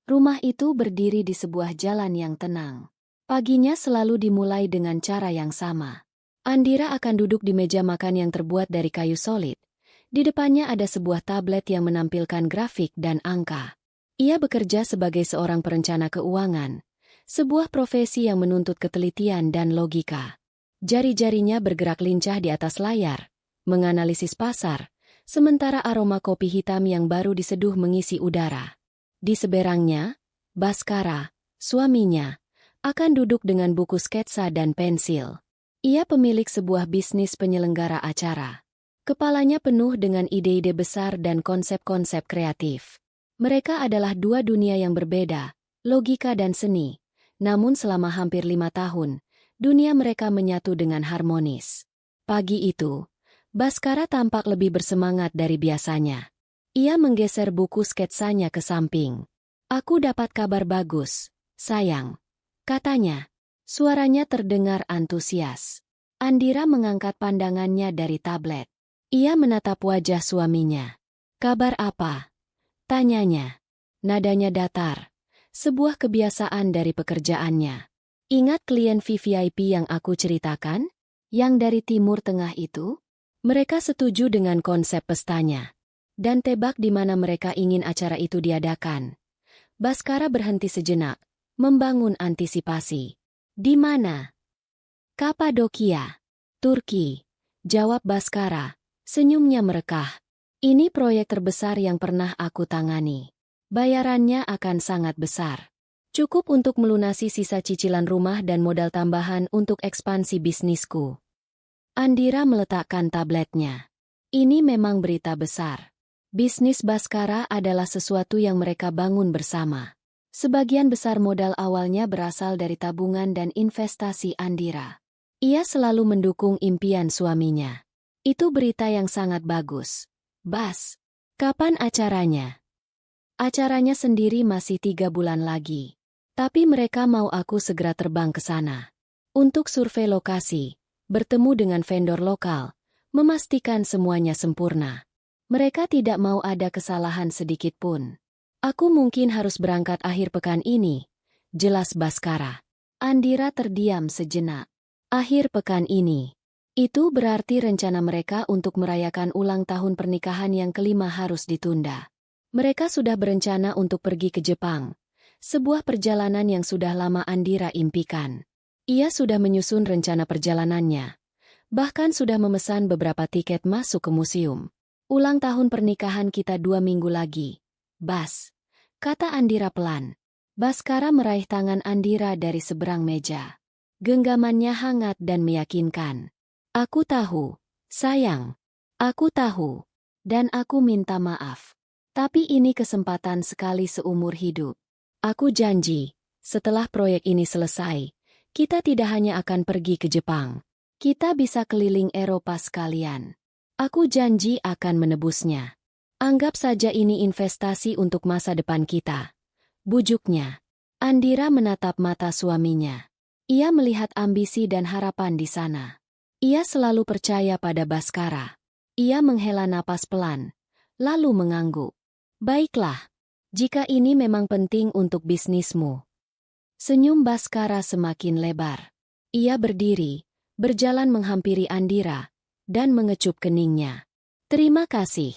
Rumah itu berdiri di sebuah jalan yang tenang. Paginya selalu dimulai dengan cara yang sama. Andira akan duduk di meja makan yang terbuat dari kayu solid. Di depannya ada sebuah tablet yang menampilkan grafik dan angka. Ia bekerja sebagai seorang perencana keuangan, sebuah profesi yang menuntut ketelitian dan logika. Jari-jarinya bergerak lincah di atas layar, menganalisis pasar, sementara aroma kopi hitam yang baru diseduh mengisi udara. Di seberangnya, Baskara, suaminya, akan duduk dengan buku sketsa dan pensil. Ia pemilik sebuah bisnis penyelenggara acara. Kepalanya penuh dengan ide-ide besar dan konsep-konsep kreatif. Mereka adalah dua dunia yang berbeda, logika dan seni. Namun selama hampir 5 tahun, dunia mereka menyatu dengan harmonis. Pagi itu, Baskara tampak lebih bersemangat dari biasanya. Ia menggeser buku sketsanya ke samping. "Aku dapat kabar bagus, sayang," katanya. Suaranya terdengar antusias. Andira mengangkat pandangannya dari tablet. Ia menatap wajah suaminya. "Kabar apa?" tanyanya. Nadanya datar. Sebuah kebiasaan dari pekerjaannya. "Ingat klien VVIP yang aku ceritakan? Yang dari Timur Tengah itu?" Mereka setuju dengan konsep pestanya. Dan tebak di mana mereka ingin acara itu diadakan. Baskara berhenti sejenak, membangun antisipasi. "Di mana?" "Kapadokia, Turki," jawab Baskara. Senyumnya merekah. "Ini proyek terbesar yang pernah aku tangani. Bayarannya akan sangat besar. Cukup untuk melunasi sisa cicilan rumah dan modal tambahan untuk ekspansi bisnisku." Andira meletakkan tabletnya. Ini memang berita besar. Bisnis Baskara adalah sesuatu yang mereka bangun bersama. Sebagian besar modal awalnya berasal dari tabungan dan investasi Andira. Ia selalu mendukung impian suaminya. "Itu berita yang sangat bagus. Bas, kapan acaranya?" "Acaranya sendiri masih 3 bulan lagi. Tapi mereka mau aku segera terbang ke sana. Untuk survei lokasi, bertemu dengan vendor lokal, memastikan semuanya sempurna. Mereka tidak mau ada kesalahan sedikit pun. Aku mungkin harus berangkat akhir pekan ini," jelas Baskara. Andira terdiam sejenak. Akhir pekan ini. Itu berarti rencana mereka untuk merayakan ulang tahun pernikahan yang kelima harus ditunda. Mereka sudah berencana untuk pergi ke Jepang. Sebuah perjalanan yang sudah lama Andira impikan. Ia sudah menyusun rencana perjalanannya. Bahkan sudah memesan beberapa tiket masuk ke museum. "Ulang tahun pernikahan kita 2 minggu lagi, Bas," kata Andira pelan. Baskara meraih tangan Andira dari seberang meja. Genggamannya hangat dan meyakinkan. "Aku tahu, sayang. Aku tahu. Dan aku minta maaf. Tapi ini kesempatan sekali seumur hidup. Aku janji, setelah proyek ini selesai, kita tidak hanya akan pergi ke Jepang. Kita bisa keliling Eropa sekalian. Aku janji akan menebusnya. Anggap saja ini investasi untuk masa depan kita," bujuknya. Andira menatap mata suaminya. Ia melihat ambisi dan harapan di sana. Ia selalu percaya pada Baskara. Ia menghela napas pelan, lalu mengangguk. "Baiklah, jika ini memang penting untuk bisnismu." Senyum Baskara semakin lebar. Ia berdiri, berjalan menghampiri Andira, dan mengecup keningnya. "Terima kasih.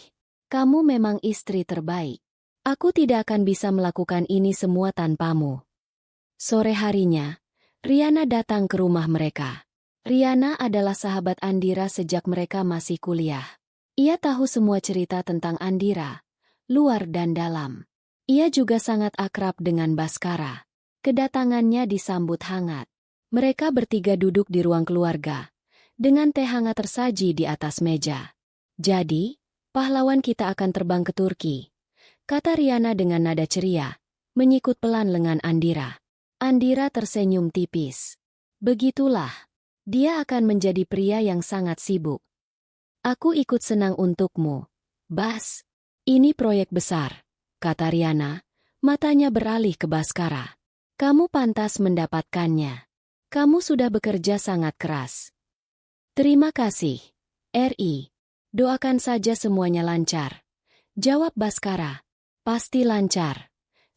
Kamu memang istri terbaik. Aku tidak akan bisa melakukan ini semua tanpamu." Sore harinya, Riana datang ke rumah mereka. Riana adalah sahabat Andira sejak mereka masih kuliah. Ia tahu semua cerita tentang Andira, luar dan dalam. Ia juga sangat akrab dengan Baskara. Kedatangannya disambut hangat. Mereka bertiga duduk di ruang keluarga, dengan teh hangat tersaji di atas meja. "Jadi, pahlawan kita akan terbang ke Turki," kata Riana dengan nada ceria, menyikut pelan lengan Andira. Andira tersenyum tipis. "Begitulah. Dia akan menjadi pria yang sangat sibuk. Aku ikut senang untukmu, Bas. Ini proyek besar," kata Riana, matanya beralih ke Baskara. "Kamu pantas mendapatkannya. Kamu sudah bekerja sangat keras." "Terima kasih, Ri. Doakan saja semuanya lancar," jawab Baskara. "Pasti lancar.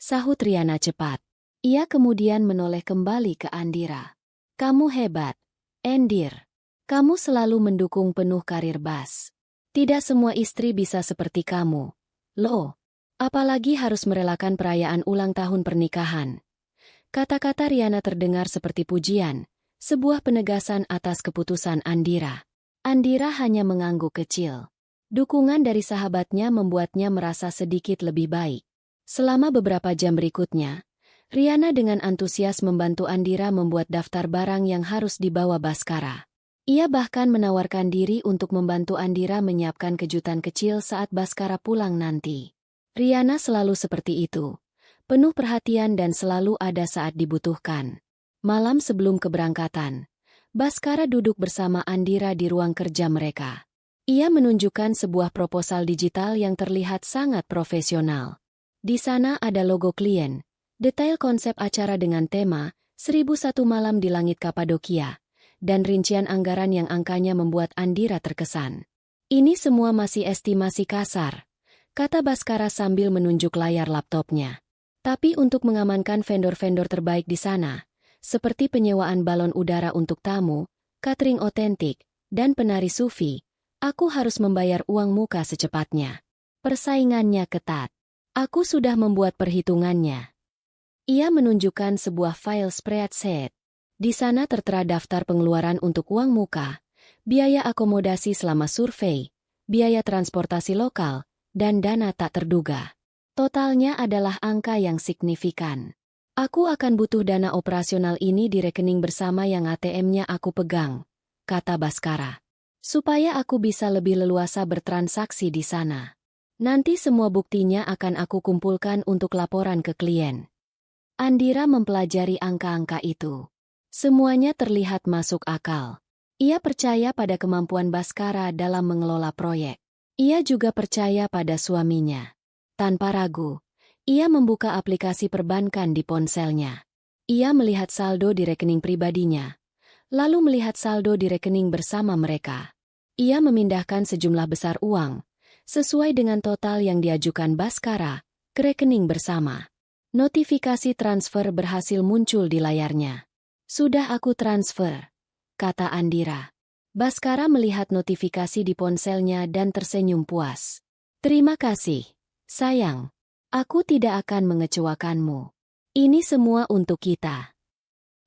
sahut Riana cepat. Ia kemudian menoleh kembali ke Andira. Kamu hebat, Andir. Kamu selalu mendukung penuh karir Bas. Tidak semua istri bisa seperti kamu. Loh, apalagi harus merelakan perayaan ulang tahun pernikahan. Kata-kata Riana terdengar seperti pujian, sebuah penegasan atas keputusan Andira. Andira hanya mengangguk kecil. Dukungan dari sahabatnya membuatnya merasa sedikit lebih baik. Selama beberapa jam berikutnya, Riana dengan antusias membantu Andira membuat daftar barang yang harus dibawa Baskara. Ia bahkan menawarkan diri untuk membantu Andira menyiapkan kejutan kecil saat Baskara pulang nanti. Riana selalu seperti itu, penuh perhatian dan selalu ada saat dibutuhkan. Malam sebelum keberangkatan, Baskara duduk bersama Andira di ruang kerja mereka. Ia menunjukkan sebuah proposal digital yang terlihat sangat profesional. Di sana ada logo klien, detail konsep acara dengan tema 1001 Malam di Langit Kapadokia, dan rincian anggaran yang angkanya membuat Andira terkesan. Ini semua masih estimasi kasar, kata Baskara sambil menunjuk layar laptopnya. Tapi untuk mengamankan vendor-vendor terbaik di sana, seperti penyewaan balon udara untuk tamu, catering otentik, dan penari sufi, aku harus membayar uang muka secepatnya. Persaingannya ketat. Aku sudah membuat perhitungannya. Ia menunjukkan sebuah file spreadsheet. Di sana tertera daftar pengeluaran untuk uang muka, biaya akomodasi selama survei, biaya transportasi lokal, dan dana tak terduga. Totalnya adalah angka yang signifikan. Aku akan butuh dana operasional ini di rekening bersama yang ATM-nya aku pegang, kata Baskara. Supaya aku bisa lebih leluasa bertransaksi di sana. Nanti semua buktinya akan aku kumpulkan untuk laporan ke klien. Andira mempelajari angka-angka itu. Semuanya terlihat masuk akal. Ia percaya pada kemampuan Baskara dalam mengelola proyek. Ia juga percaya pada suaminya. Tanpa ragu, ia membuka aplikasi perbankan di ponselnya. Ia melihat saldo di rekening pribadinya, lalu melihat saldo di rekening bersama mereka. Ia memindahkan sejumlah besar uang, sesuai dengan total yang diajukan Baskara, ke rekening bersama. Notifikasi transfer berhasil muncul di layarnya. Sudah aku transfer, kata Andira. Baskara melihat notifikasi di ponselnya dan tersenyum puas. Terima kasih, sayang. Aku tidak akan mengecewakanmu. Ini semua untuk kita.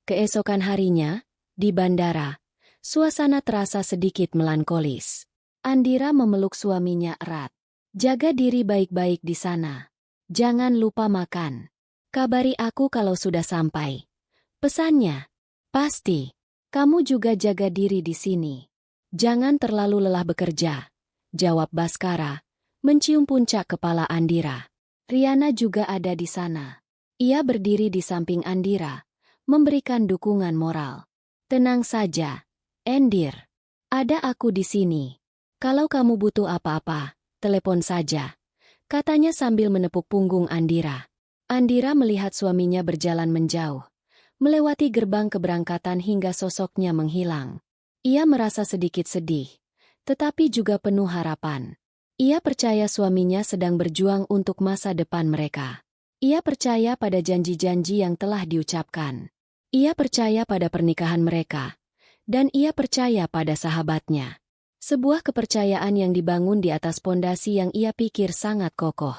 Keesokan harinya, di bandara, suasana terasa sedikit melankolis. Andira memeluk suaminya erat. Jaga diri baik-baik di sana. Jangan lupa makan. Kabari aku kalau sudah sampai. Pesannya. Pasti. Kamu juga jaga diri di sini. Jangan terlalu lelah bekerja, jawab Baskara, mencium puncak kepala Andira. Riana juga ada di sana. Ia berdiri di samping Andira, memberikan dukungan moral. Tenang saja, Andir. Ada aku di sini. Kalau kamu butuh apa-apa, telepon saja, katanya sambil menepuk punggung Andira. Andira melihat suaminya berjalan menjauh, melewati gerbang keberangkatan hingga sosoknya menghilang. Ia merasa sedikit sedih, tetapi juga penuh harapan. Ia percaya suaminya sedang berjuang untuk masa depan mereka. Ia percaya pada janji-janji yang telah diucapkan. Ia percaya pada pernikahan mereka. Dan ia percaya pada sahabatnya. Sebuah kepercayaan yang dibangun di atas pondasi yang ia pikir sangat kokoh.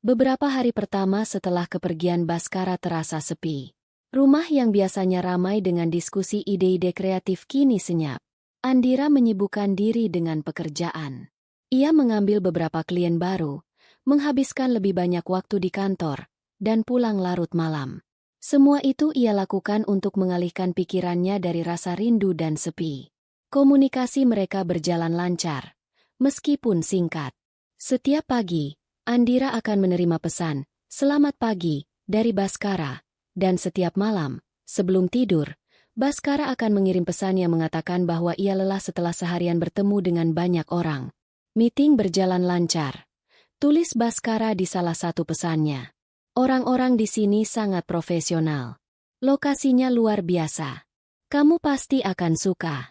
Beberapa hari pertama setelah kepergian Baskara terasa sepi. Rumah yang biasanya ramai dengan diskusi ide-ide kreatif kini senyap. Andira menyibukkan diri dengan pekerjaan. Ia mengambil beberapa klien baru, menghabiskan lebih banyak waktu di kantor, dan pulang larut malam. Semua itu ia lakukan untuk mengalihkan pikirannya dari rasa rindu dan sepi. Komunikasi mereka berjalan lancar, meskipun singkat. Setiap pagi, Andira akan menerima pesan, "Selamat pagi," dari Baskara, dan setiap malam, sebelum tidur, Baskara akan mengirim pesan yang mengatakan bahwa ia lelah setelah seharian bertemu dengan banyak orang. Meeting berjalan lancar. Tulis Baskara di salah satu pesannya. Orang-orang di sini sangat profesional. Lokasinya luar biasa. Kamu pasti akan suka.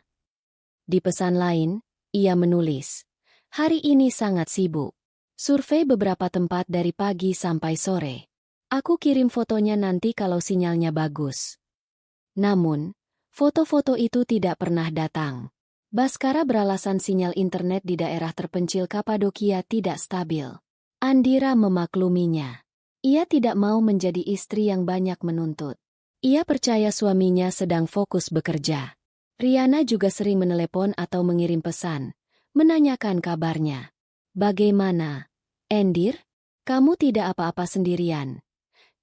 Di pesan lain, ia menulis, "Hari ini sangat sibuk. Survei beberapa tempat dari pagi sampai sore. Aku kirim fotonya nanti kalau sinyalnya bagus. Namun, foto-foto itu tidak pernah datang. Baskara beralasan sinyal internet di daerah terpencil Kapadokia tidak stabil. Andira memakluminya. Ia tidak mau menjadi istri yang banyak menuntut. Ia percaya suaminya sedang fokus bekerja. Riana juga sering menelepon atau mengirim pesan, menanyakan kabarnya. Bagaimana, Endir? Kamu tidak apa-apa sendirian?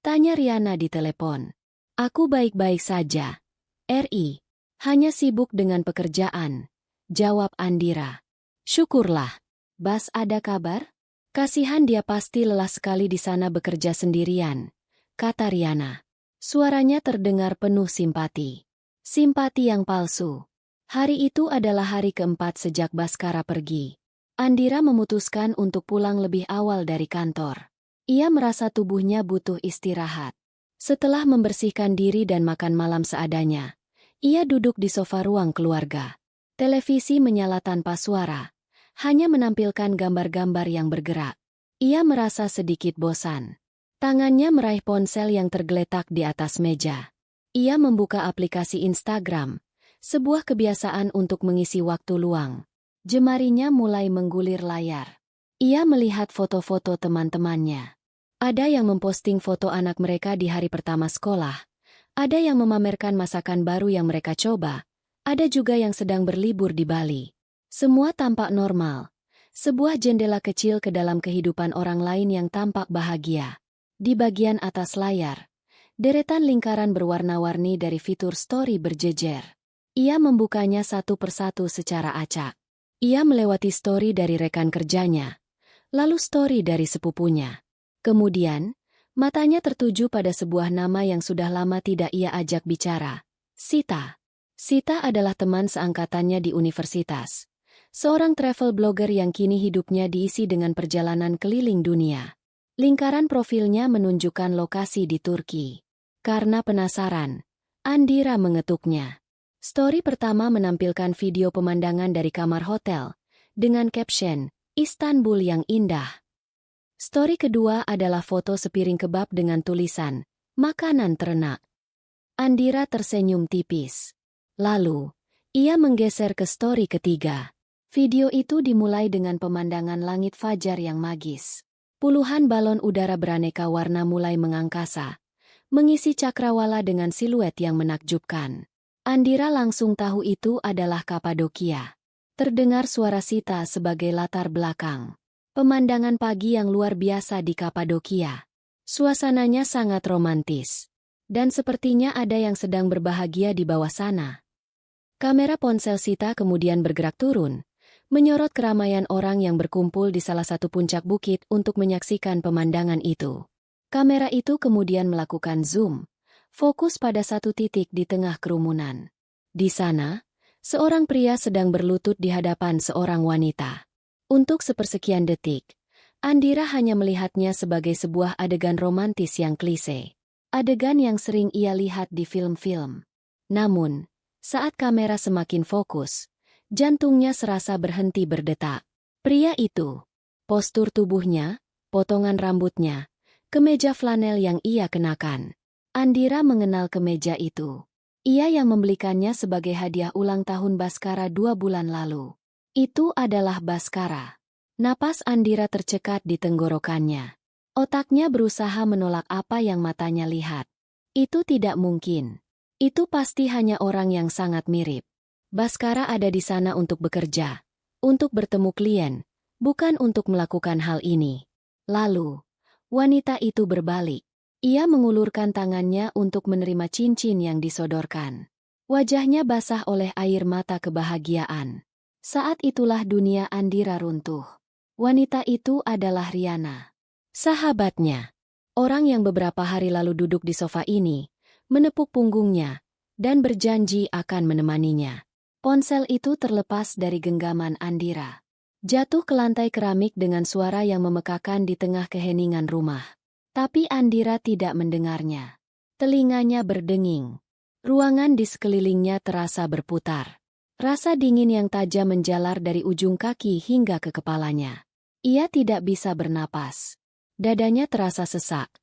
Tanya Riana di telepon. Aku baik-baik saja. RI. Hanya sibuk dengan pekerjaan. Jawab Andira. Syukurlah. Bas ada kabar? Kasihan dia pasti lelah sekali di sana bekerja sendirian. Kata Riana. Suaranya terdengar penuh simpati. Simpati yang palsu. Hari itu adalah hari keempat sejak Baskara pergi. Andira memutuskan untuk pulang lebih awal dari kantor. Ia merasa tubuhnya butuh istirahat. Setelah membersihkan diri dan makan malam seadanya, ia duduk di sofa ruang keluarga. Televisi menyala tanpa suara, hanya menampilkan gambar-gambar yang bergerak. Ia merasa sedikit bosan. Tangannya meraih ponsel yang tergeletak di atas meja. Ia membuka aplikasi Instagram, sebuah kebiasaan untuk mengisi waktu luang. Jemarinya mulai menggulir layar. Ia melihat foto-foto teman-temannya. Ada yang memposting foto anak mereka di hari pertama sekolah. Ada yang memamerkan masakan baru yang mereka coba. Ada juga yang sedang berlibur di Bali. Semua tampak normal. Sebuah jendela kecil ke dalam kehidupan orang lain yang tampak bahagia. Di bagian atas layar, deretan lingkaran berwarna-warni dari fitur story berjejer. Ia membukanya satu persatu secara acak. Ia melewati story dari rekan kerjanya, lalu story dari sepupunya. Kemudian, matanya tertuju pada sebuah nama yang sudah lama tidak ia ajak bicara. Sita. Sita adalah teman seangkatannya di universitas. Seorang travel blogger yang kini hidupnya diisi dengan perjalanan keliling dunia. Lingkaran profilnya menunjukkan lokasi di Turki. Karena penasaran, Andira mengetuknya. Story pertama menampilkan video pemandangan dari kamar hotel, dengan caption, Istanbul yang indah. Story kedua adalah foto sepiring kebab dengan tulisan, makanan ternak. Andira tersenyum tipis. Lalu, ia menggeser ke story ketiga. Video itu dimulai dengan pemandangan langit fajar yang magis. Puluhan balon udara beraneka warna mulai mengangkasa, mengisi cakrawala dengan siluet yang menakjubkan. Andira langsung tahu itu adalah Kapadokia. Terdengar suara Sita sebagai latar belakang. Pemandangan pagi yang luar biasa di Kapadokia. Suasananya sangat romantis. Dan sepertinya ada yang sedang berbahagia di bawah sana. Kamera ponsel Sita kemudian bergerak turun, menyorot keramaian orang yang berkumpul di salah satu puncak bukit untuk menyaksikan pemandangan itu. Kamera itu kemudian melakukan zoom, fokus pada satu titik di tengah kerumunan. Di sana, seorang pria sedang berlutut di hadapan seorang wanita. Untuk sepersekian detik, Andira hanya melihatnya sebagai sebuah adegan romantis yang klise. Adegan yang sering ia lihat di film-film. Namun, saat kamera semakin fokus, jantungnya serasa berhenti berdetak. Pria itu, postur tubuhnya, potongan rambutnya, kemeja flanel yang ia kenakan. Andira mengenal kemeja itu. Ia yang membelikannya sebagai hadiah ulang tahun Baskara 2 bulan lalu. Itu adalah Baskara. Napas Andira tercekat di tenggorokannya. Otaknya berusaha menolak apa yang matanya lihat. Itu tidak mungkin. Itu pasti hanya orang yang sangat mirip. Baskara ada di sana untuk bekerja, untuk bertemu klien, bukan untuk melakukan hal ini. Lalu, wanita itu berbalik. Ia mengulurkan tangannya untuk menerima cincin yang disodorkan. Wajahnya basah oleh air mata kebahagiaan. Saat itulah dunia Andira runtuh. Wanita itu adalah Riana. Sahabatnya. Orang yang beberapa hari lalu duduk di sofa ini, menepuk punggungnya, dan berjanji akan menemaninya. Ponsel itu terlepas dari genggaman Andira. Jatuh ke lantai keramik dengan suara yang memekakan di tengah keheningan rumah. Tapi Andira tidak mendengarnya. Telinganya berdenging. Ruangan di sekelilingnya terasa berputar. Rasa dingin yang tajam menjalar dari ujung kaki hingga ke kepalanya. Ia tidak bisa bernapas. Dadanya terasa sesak,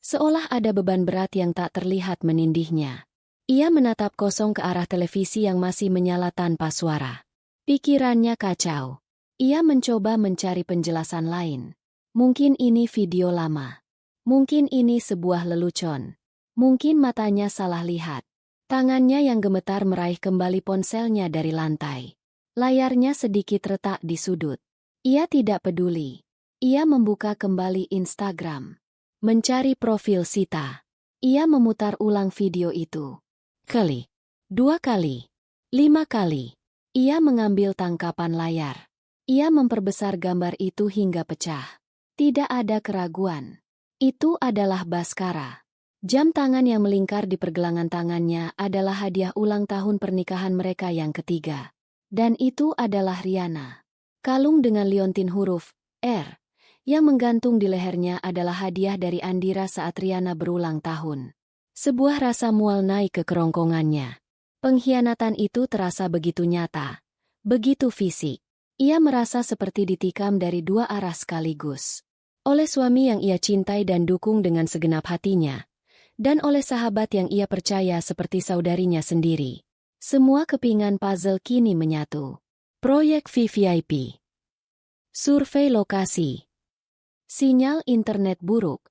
Seolah ada beban berat yang tak terlihat menindihnya. Ia menatap kosong ke arah televisi yang masih menyala tanpa suara. Pikirannya kacau. Ia mencoba mencari penjelasan lain. Mungkin ini video lama. Mungkin ini sebuah lelucon. Mungkin matanya salah lihat. Tangannya yang gemetar meraih kembali ponselnya dari lantai. Layarnya sedikit retak di sudut. Ia tidak peduli. Ia membuka kembali Instagram. Mencari profil Sita. Ia memutar ulang video itu. Kali. 2 kali. 5 kali. Ia mengambil tangkapan layar. Ia memperbesar gambar itu hingga pecah. Tidak ada keraguan. Itu adalah Baskara. Jam tangan yang melingkar di pergelangan tangannya adalah hadiah ulang tahun pernikahan mereka yang ketiga. Dan itu adalah Riana. Kalung dengan liontin huruf R yang menggantung di lehernya adalah hadiah dari Andira saat Riana berulang tahun. Sebuah rasa mual naik ke kerongkongannya. Pengkhianatan itu terasa begitu nyata, begitu fisik. Ia merasa seperti ditikam dari dua arah sekaligus. Oleh suami yang ia cintai dan dukung dengan segenap hatinya, dan oleh sahabat yang ia percaya seperti saudarinya sendiri. Semua kepingan puzzle kini menyatu. Proyek VVIP. Survei lokasi. Sinyal internet buruk.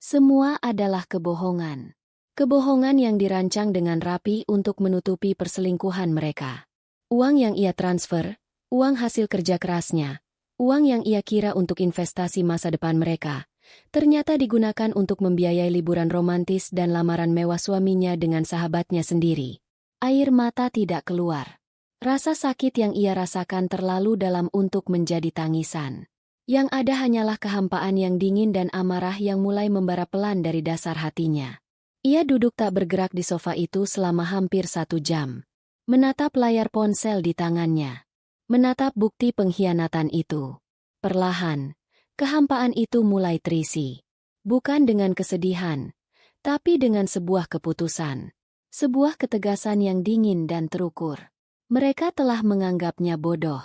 Semua adalah kebohongan. Kebohongan yang dirancang dengan rapi untuk menutupi perselingkuhan mereka. Uang yang ia transfer, uang hasil kerja kerasnya, uang yang ia kira untuk investasi masa depan mereka, ternyata digunakan untuk membiayai liburan romantis dan lamaran mewah suaminya dengan sahabatnya sendiri. Air mata tidak keluar. Rasa sakit yang ia rasakan terlalu dalam untuk menjadi tangisan. Yang ada hanyalah kehampaan yang dingin dan amarah yang mulai membara pelan dari dasar hatinya. Ia duduk tak bergerak di sofa itu selama hampir 1 jam. Menatap layar ponsel di tangannya. Menatap bukti pengkhianatan itu. Perlahan, kehampaan itu mulai terisi. Bukan dengan kesedihan, tapi dengan sebuah keputusan. Sebuah ketegasan yang dingin dan terukur. Mereka telah menganggapnya bodoh.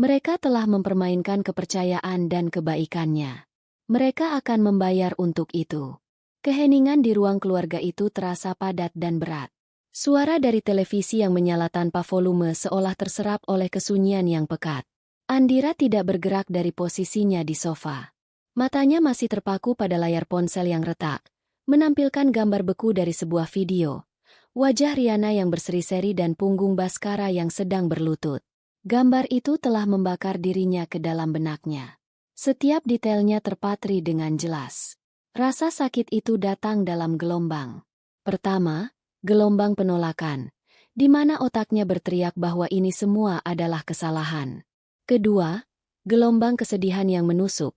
Mereka telah mempermainkan kepercayaan dan kebaikannya. Mereka akan membayar untuk itu. Keheningan di ruang keluarga itu terasa padat dan berat. Suara dari televisi yang menyala tanpa volume seolah terserap oleh kesunyian yang pekat. Andira tidak bergerak dari posisinya di sofa. Matanya masih terpaku pada layar ponsel yang retak, menampilkan gambar beku dari sebuah video. Wajah Riana yang berseri-seri dan punggung Baskara yang sedang berlutut. Gambar itu telah membakar dirinya ke dalam benaknya. Setiap detailnya terpatri dengan jelas. Rasa sakit itu datang dalam gelombang. Pertama, gelombang penolakan, di mana otaknya berteriak bahwa ini semua adalah kesalahan. Kedua, gelombang kesedihan yang menusuk,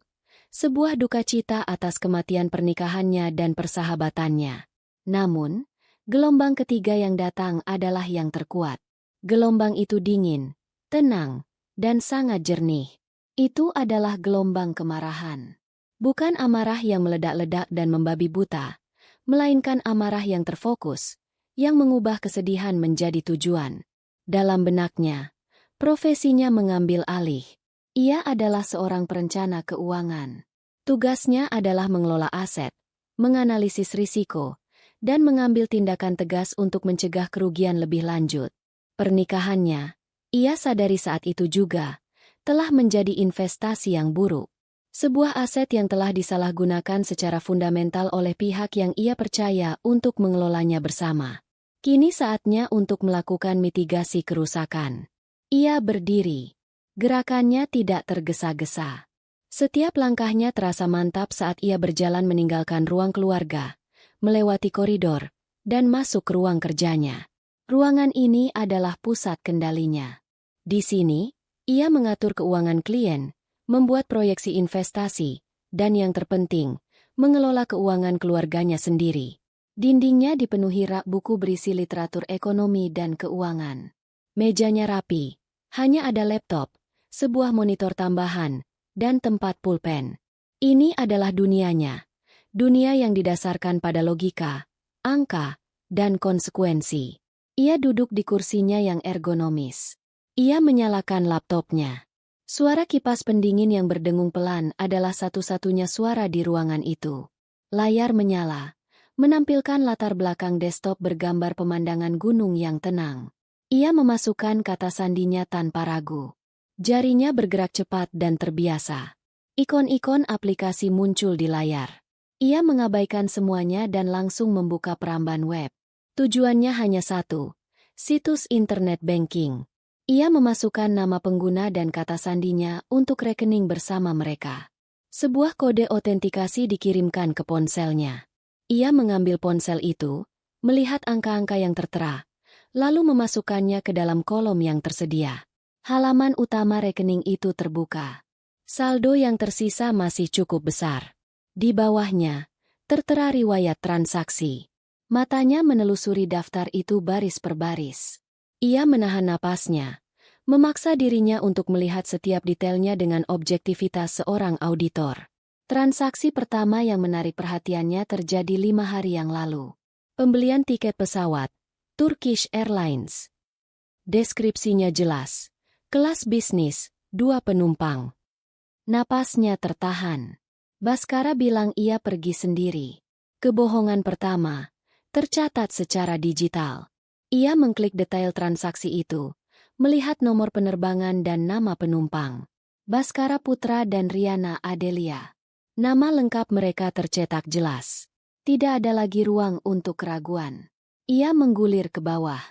sebuah duka cita atas kematian pernikahannya dan persahabatannya. Namun, gelombang ketiga yang datang adalah yang terkuat. Gelombang itu dingin, tenang, dan sangat jernih. Itu adalah gelombang kemarahan. Bukan amarah yang meledak-ledak dan membabi buta, melainkan amarah yang terfokus, yang mengubah kesedihan menjadi tujuan. Dalam benaknya, profesinya mengambil alih. Ia adalah seorang perencana keuangan. Tugasnya adalah mengelola aset, menganalisis risiko, dan mengambil tindakan tegas untuk mencegah kerugian lebih lanjut. Pernikahannya, ia sadari saat itu juga, telah menjadi investasi yang buruk. Sebuah aset yang telah disalahgunakan secara fundamental oleh pihak yang ia percaya untuk mengelolanya bersama. Kini saatnya untuk melakukan mitigasi kerusakan. Ia berdiri. Gerakannya tidak tergesa-gesa. Setiap langkahnya terasa mantap saat ia berjalan meninggalkan ruang keluarga, melewati koridor, dan masuk ke ruang kerjanya. Ruangan ini adalah pusat kendalinya. Di sini, ia mengatur keuangan klien, membuat proyeksi investasi, dan yang terpenting, mengelola keuangan keluarganya sendiri. Dindingnya dipenuhi rak buku berisi literatur ekonomi dan keuangan. Mejanya rapi, hanya ada laptop, sebuah monitor tambahan, dan tempat pulpen. Ini adalah dunianya. Dunia yang didasarkan pada logika, angka, dan konsekuensi. Ia duduk di kursinya yang ergonomis. Ia menyalakan laptopnya. Suara kipas pendingin yang berdengung pelan adalah satu-satunya suara di ruangan itu. Layar menyala, menampilkan latar belakang desktop bergambar pemandangan gunung yang tenang. Ia memasukkan kata sandinya tanpa ragu. Jarinya bergerak cepat dan terbiasa. Ikon-ikon aplikasi muncul di layar. Ia mengabaikan semuanya dan langsung membuka peramban web. Tujuannya hanya satu, situs internet banking. Ia memasukkan nama pengguna dan kata sandinya untuk rekening bersama mereka. Sebuah kode otentikasi dikirimkan ke ponselnya. Ia mengambil ponsel itu, melihat angka-angka yang tertera, lalu memasukkannya ke dalam kolom yang tersedia. Halaman utama rekening itu terbuka. Saldo yang tersisa masih cukup besar. Di bawahnya, tertera riwayat transaksi. Matanya menelusuri daftar itu baris per baris. Ia menahan napasnya, memaksa dirinya untuk melihat setiap detailnya dengan objektivitas seorang auditor. Transaksi pertama yang menarik perhatiannya terjadi 5 hari yang lalu. Pembelian tiket pesawat, Turkish Airlines. Deskripsinya jelas. Kelas bisnis, 2 penumpang. Napasnya tertahan. Baskara bilang ia pergi sendiri. Kebohongan pertama, tercatat secara digital. Ia mengklik detail transaksi itu, melihat nomor penerbangan dan nama penumpang. Baskara Putra dan Riana Adelia. Nama lengkap mereka tercetak jelas. Tidak ada lagi ruang untuk keraguan. Ia menggulir ke bawah.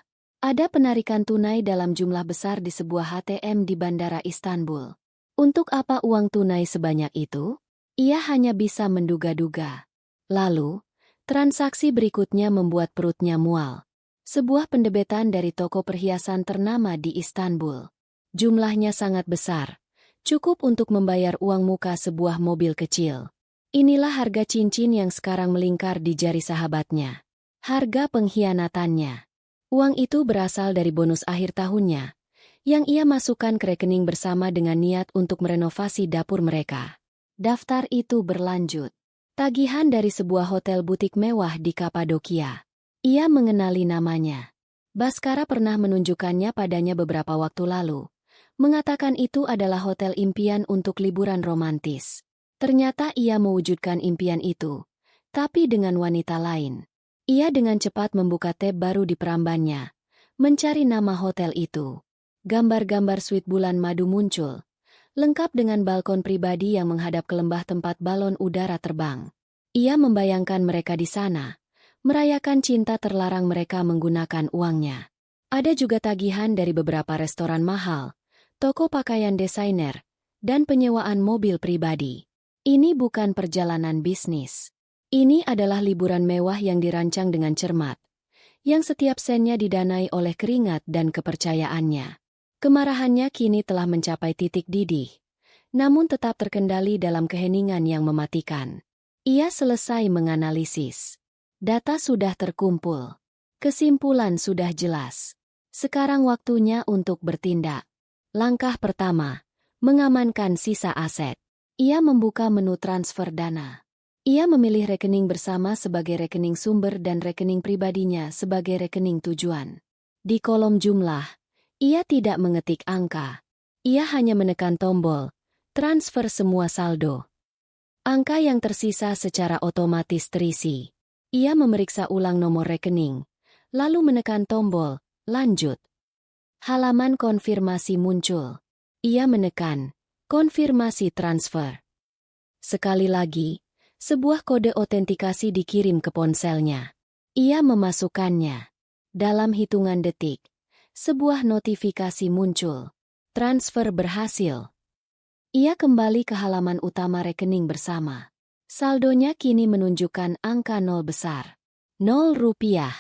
Ada penarikan tunai dalam jumlah besar di sebuah ATM di Bandara Istanbul. Untuk apa uang tunai sebanyak itu? Ia hanya bisa menduga-duga. Lalu, transaksi berikutnya membuat perutnya mual. Sebuah pendebetan dari toko perhiasan ternama di Istanbul. Jumlahnya sangat besar, cukup untuk membayar uang muka sebuah mobil kecil. Inilah harga cincin yang sekarang melingkar di jari sahabatnya. Harga pengkhianatannya. Uang itu berasal dari bonus akhir tahunnya, yang ia masukkan ke rekening bersama dengan niat untuk merenovasi dapur mereka. Daftar itu berlanjut. Tagihan dari sebuah hotel butik mewah di Kapadokia. Ia mengenali namanya. Baskara pernah menunjukkannya padanya beberapa waktu lalu. Mengatakan itu adalah hotel impian untuk liburan romantis. Ternyata ia mewujudkan impian itu, tapi dengan wanita lain. Ia dengan cepat membuka tab baru di perambannya, mencari nama hotel itu. Gambar-gambar suite bulan madu muncul, lengkap dengan balkon pribadi yang menghadap ke lembah tempat balon udara terbang. Ia membayangkan mereka di sana, merayakan cinta terlarang mereka menggunakan uangnya. Ada juga tagihan dari beberapa restoran mahal, toko pakaian desainer, dan penyewaan mobil pribadi. Ini bukan perjalanan bisnis. Ini adalah liburan mewah yang dirancang dengan cermat, yang setiap sennya didanai oleh keringat dan kepercayaannya. Kemarahannya kini telah mencapai titik didih, namun tetap terkendali dalam keheningan yang mematikan. Ia selesai menganalisis. Data sudah terkumpul. Kesimpulan sudah jelas. Sekarang waktunya untuk bertindak. Langkah pertama, mengamankan sisa aset. Ia membuka menu transfer dana. Ia memilih rekening bersama sebagai rekening sumber dan rekening pribadinya sebagai rekening tujuan. Di kolom jumlah, ia tidak mengetik angka. Ia hanya menekan tombol, transfer semua saldo. Angka yang tersisa secara otomatis terisi. Ia memeriksa ulang nomor rekening, lalu menekan tombol, lanjut. Halaman konfirmasi muncul. Ia menekan, konfirmasi transfer. Sekali lagi, sebuah kode otentikasi dikirim ke ponselnya. Ia memasukkannya. Dalam hitungan detik, sebuah notifikasi muncul. Transfer berhasil. Ia kembali ke halaman utama rekening bersama. Saldonya kini menunjukkan angka 0 besar. 0 rupiah.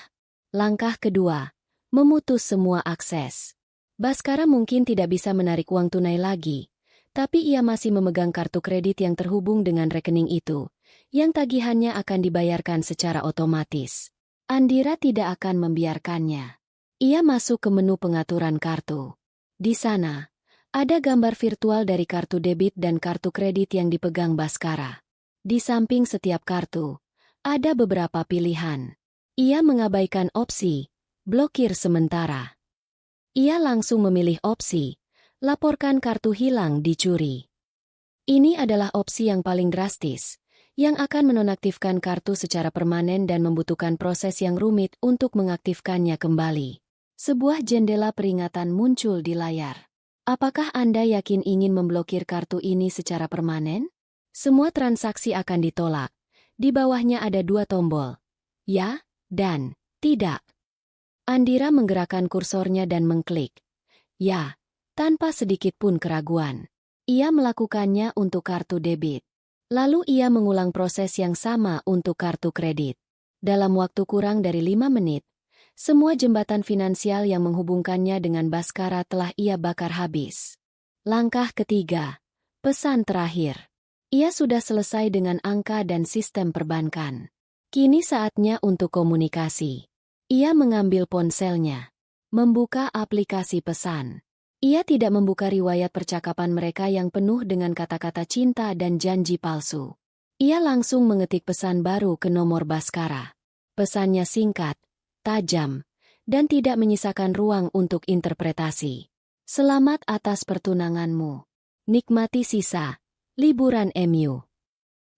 Langkah kedua, memutus semua akses. Baskara mungkin tidak bisa menarik uang tunai lagi, tapi ia masih memegang kartu kredit yang terhubung dengan rekening itu, yang tagihannya akan dibayarkan secara otomatis. Andira tidak akan membiarkannya. Ia masuk ke menu pengaturan kartu. Di sana, ada gambar virtual dari kartu debit dan kartu kredit yang dipegang Baskara. Di samping setiap kartu, ada beberapa pilihan. Ia mengabaikan opsi, blokir sementara. Ia langsung memilih opsi, laporkan kartu hilang dicuri. Ini adalah opsi yang paling drastis, yang akan menonaktifkan kartu secara permanen dan membutuhkan proses yang rumit untuk mengaktifkannya kembali. Sebuah jendela peringatan muncul di layar. Apakah Anda yakin ingin memblokir kartu ini secara permanen? Semua transaksi akan ditolak. Di bawahnya ada 2 tombol. Ya, dan tidak. Andira menggerakkan kursornya dan mengklik. Ya, tanpa sedikit pun keraguan. Ia melakukannya untuk kartu debit. Lalu ia mengulang proses yang sama untuk kartu kredit. Dalam waktu kurang dari 5 menit, semua jembatan finansial yang menghubungkannya dengan Baskara telah ia bakar habis. Langkah ketiga, pesan terakhir. Ia sudah selesai dengan angka dan sistem perbankan. Kini saatnya untuk komunikasi. Ia mengambil ponselnya, membuka aplikasi pesan. Ia tidak membuka riwayat percakapan mereka yang penuh dengan kata-kata cinta dan janji palsu. Ia langsung mengetik pesan baru ke nomor Baskara. Pesannya singkat, tajam, dan tidak menyisakan ruang untuk interpretasi. Selamat atas pertunanganmu. Nikmati sisa liburan MU.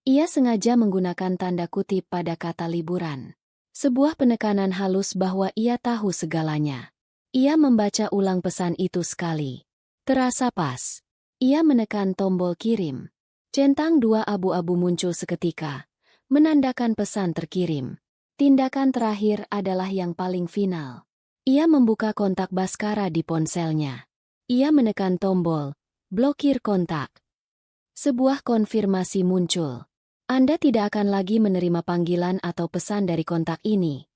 Ia sengaja menggunakan tanda kutip pada kata liburan. Sebuah penekanan halus bahwa ia tahu segalanya. Ia membaca ulang pesan itu sekali. Terasa pas. Ia menekan tombol kirim. Centang 2 abu-abu muncul seketika, menandakan pesan terkirim. Tindakan terakhir adalah yang paling final. Ia membuka kontak Baskara di ponselnya. Ia menekan tombol, blokir kontak. Sebuah konfirmasi muncul. Anda tidak akan lagi menerima panggilan atau pesan dari kontak ini.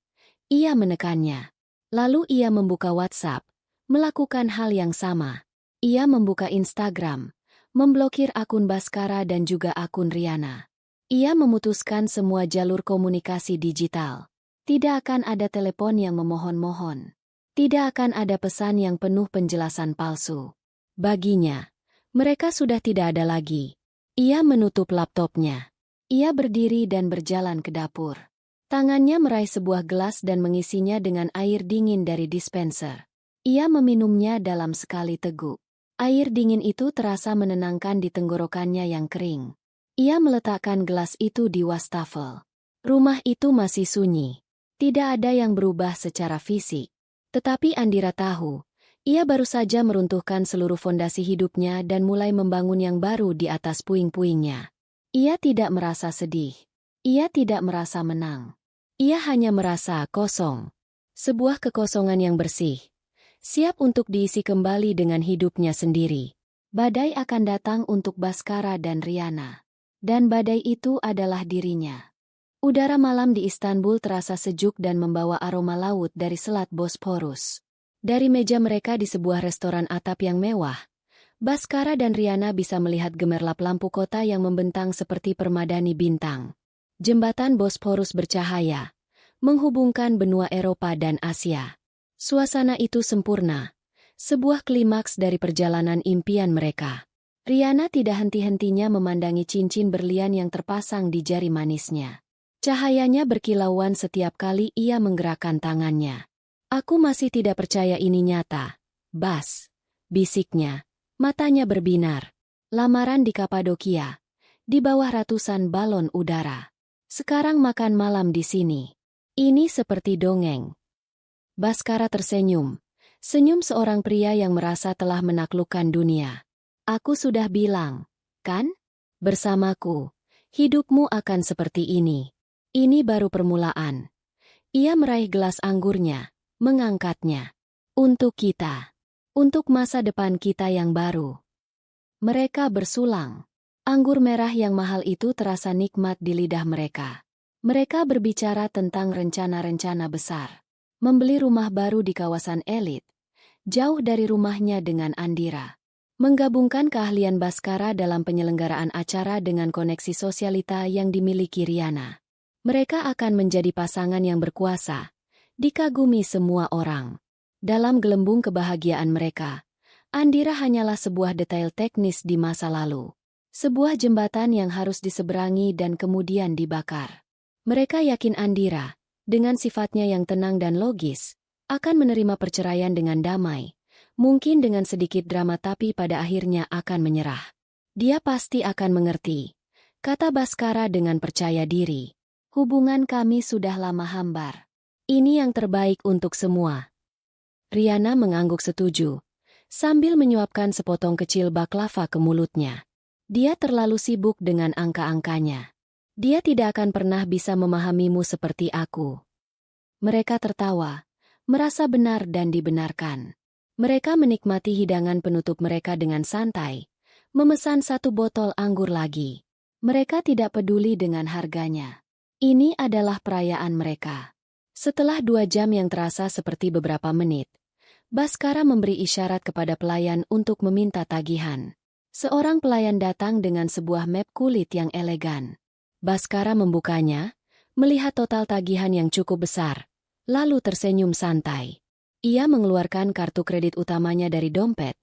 Ia menekannya. Lalu ia membuka WhatsApp, melakukan hal yang sama. Ia membuka Instagram, memblokir akun Baskara dan juga akun Riana. Ia memutuskan semua jalur komunikasi digital. Tidak akan ada telepon yang memohon-mohon. Tidak akan ada pesan yang penuh penjelasan palsu. Baginya, mereka sudah tidak ada lagi. Ia menutup laptopnya. Ia berdiri dan berjalan ke dapur. Tangannya meraih sebuah gelas dan mengisinya dengan air dingin dari dispenser. Ia meminumnya dalam sekali teguk. Air dingin itu terasa menenangkan di tenggorokannya yang kering. Ia meletakkan gelas itu di wastafel. Rumah itu masih sunyi. Tidak ada yang berubah secara fisik. Tetapi Andira tahu, ia baru saja meruntuhkan seluruh fondasi hidupnya dan mulai membangun yang baru di atas puing-puingnya. Ia tidak merasa sedih. Ia tidak merasa menang. Ia hanya merasa kosong. Sebuah kekosongan yang bersih. Siap untuk diisi kembali dengan hidupnya sendiri. Badai akan datang untuk Baskara dan Riana. Dan badai itu adalah dirinya. Udara malam di Istanbul terasa sejuk dan membawa aroma laut dari Selat Bosporus. Dari meja mereka di sebuah restoran atap yang mewah, Baskara dan Riana bisa melihat gemerlap lampu kota yang membentang seperti permadani bintang. Jembatan Bosporus bercahaya, menghubungkan benua Eropa dan Asia. Suasana itu sempurna, sebuah klimaks dari perjalanan impian mereka. Riana tidak henti-hentinya memandangi cincin berlian yang terpasang di jari manisnya. Cahayanya berkilauan setiap kali ia menggerakkan tangannya. Aku masih tidak percaya ini nyata. Bas, bisiknya, matanya berbinar. Lamaran di Kapadokia, di bawah ratusan balon udara. Sekarang makan malam di sini. Ini seperti dongeng. Baskara tersenyum. Senyum seorang pria yang merasa telah menaklukkan dunia. Aku sudah bilang, kan? Bersamaku, hidupmu akan seperti ini. Ini baru permulaan. Ia meraih gelas anggurnya, mengangkatnya. Untuk kita. Untuk masa depan kita yang baru. Mereka bersulang. Anggur merah yang mahal itu terasa nikmat di lidah mereka. Mereka berbicara tentang rencana-rencana besar. Membeli rumah baru di kawasan elit, jauh dari rumahnya dengan Andira. Menggabungkan keahlian Baskara dalam penyelenggaraan acara dengan koneksi sosialita yang dimiliki Riana. Mereka akan menjadi pasangan yang berkuasa, dikagumi semua orang. Dalam gelembung kebahagiaan mereka, Andira hanyalah sebuah detail teknis di masa lalu. Sebuah jembatan yang harus diseberangi dan kemudian dibakar. Mereka yakin Andira, dengan sifatnya yang tenang dan logis, akan menerima perceraian dengan damai. Mungkin dengan sedikit drama tapi pada akhirnya akan menyerah. Dia pasti akan mengerti. kata Baskara dengan percaya diri. Hubungan kami sudah lama hambar. Ini yang terbaik untuk semua. Riana mengangguk setuju, sambil menyuapkan sepotong kecil baklava ke mulutnya. Dia terlalu sibuk dengan angka-angkanya. Dia tidak akan pernah bisa memahamimu seperti aku. Mereka tertawa, merasa benar dan dibenarkan. Mereka menikmati hidangan penutup mereka dengan santai, memesan 1 botol anggur lagi. Mereka tidak peduli dengan harganya. Ini adalah perayaan mereka. Setelah 2 jam yang terasa seperti beberapa menit, Baskara memberi isyarat kepada pelayan untuk meminta tagihan. Seorang pelayan datang dengan sebuah map kulit yang elegan. Baskara membukanya, melihat total tagihan yang cukup besar, lalu tersenyum santai. Ia mengeluarkan kartu kredit utamanya dari dompet,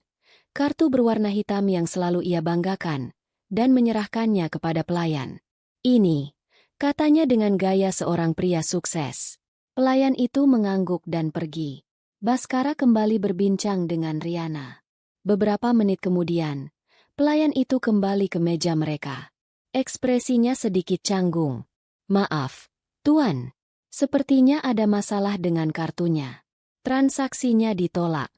kartu berwarna hitam yang selalu ia banggakan, dan menyerahkannya kepada pelayan. Ini, katanya dengan gaya seorang pria sukses. Pelayan itu mengangguk dan pergi. Baskara kembali berbincang dengan Riana. Beberapa menit kemudian, pelayan itu kembali ke meja mereka. Ekspresinya sedikit canggung. "Maaf, Tuan. Sepertinya ada masalah dengan kartunya. Transaksinya ditolak."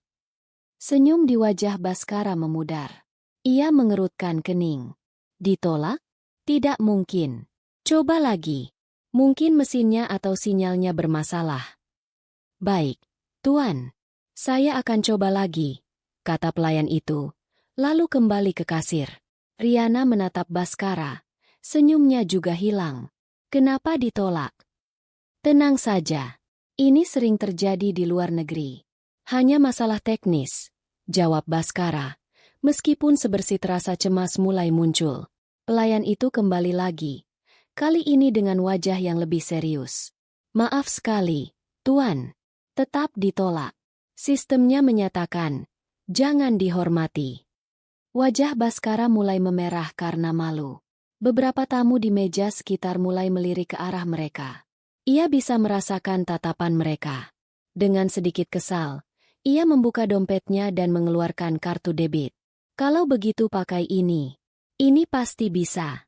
Senyum di wajah Baskara memudar. Ia mengerutkan kening. "Ditolak? Tidak mungkin. Coba lagi. Mungkin mesinnya atau sinyalnya bermasalah." "Baik, Tuan. Saya akan coba lagi," kata pelayan itu, lalu kembali ke kasir. Riana menatap Baskara. Senyumnya juga hilang. "Kenapa ditolak?" "Tenang saja. Ini sering terjadi di luar negeri. Hanya masalah teknis," jawab Baskara. Meskipun sebersih rasa cemas mulai muncul. Pelayan itu kembali lagi. Kali ini dengan wajah yang lebih serius. "Maaf sekali, Tuan. Tetap ditolak. Sistemnya menyatakan, jangan dihormati." Wajah Baskara mulai memerah karena malu. Beberapa tamu di meja sekitar mulai melirik ke arah mereka. Ia bisa merasakan tatapan mereka. Dengan sedikit kesal, ia membuka dompetnya dan mengeluarkan kartu debit. "Kalau begitu pakai ini. Ini pasti bisa."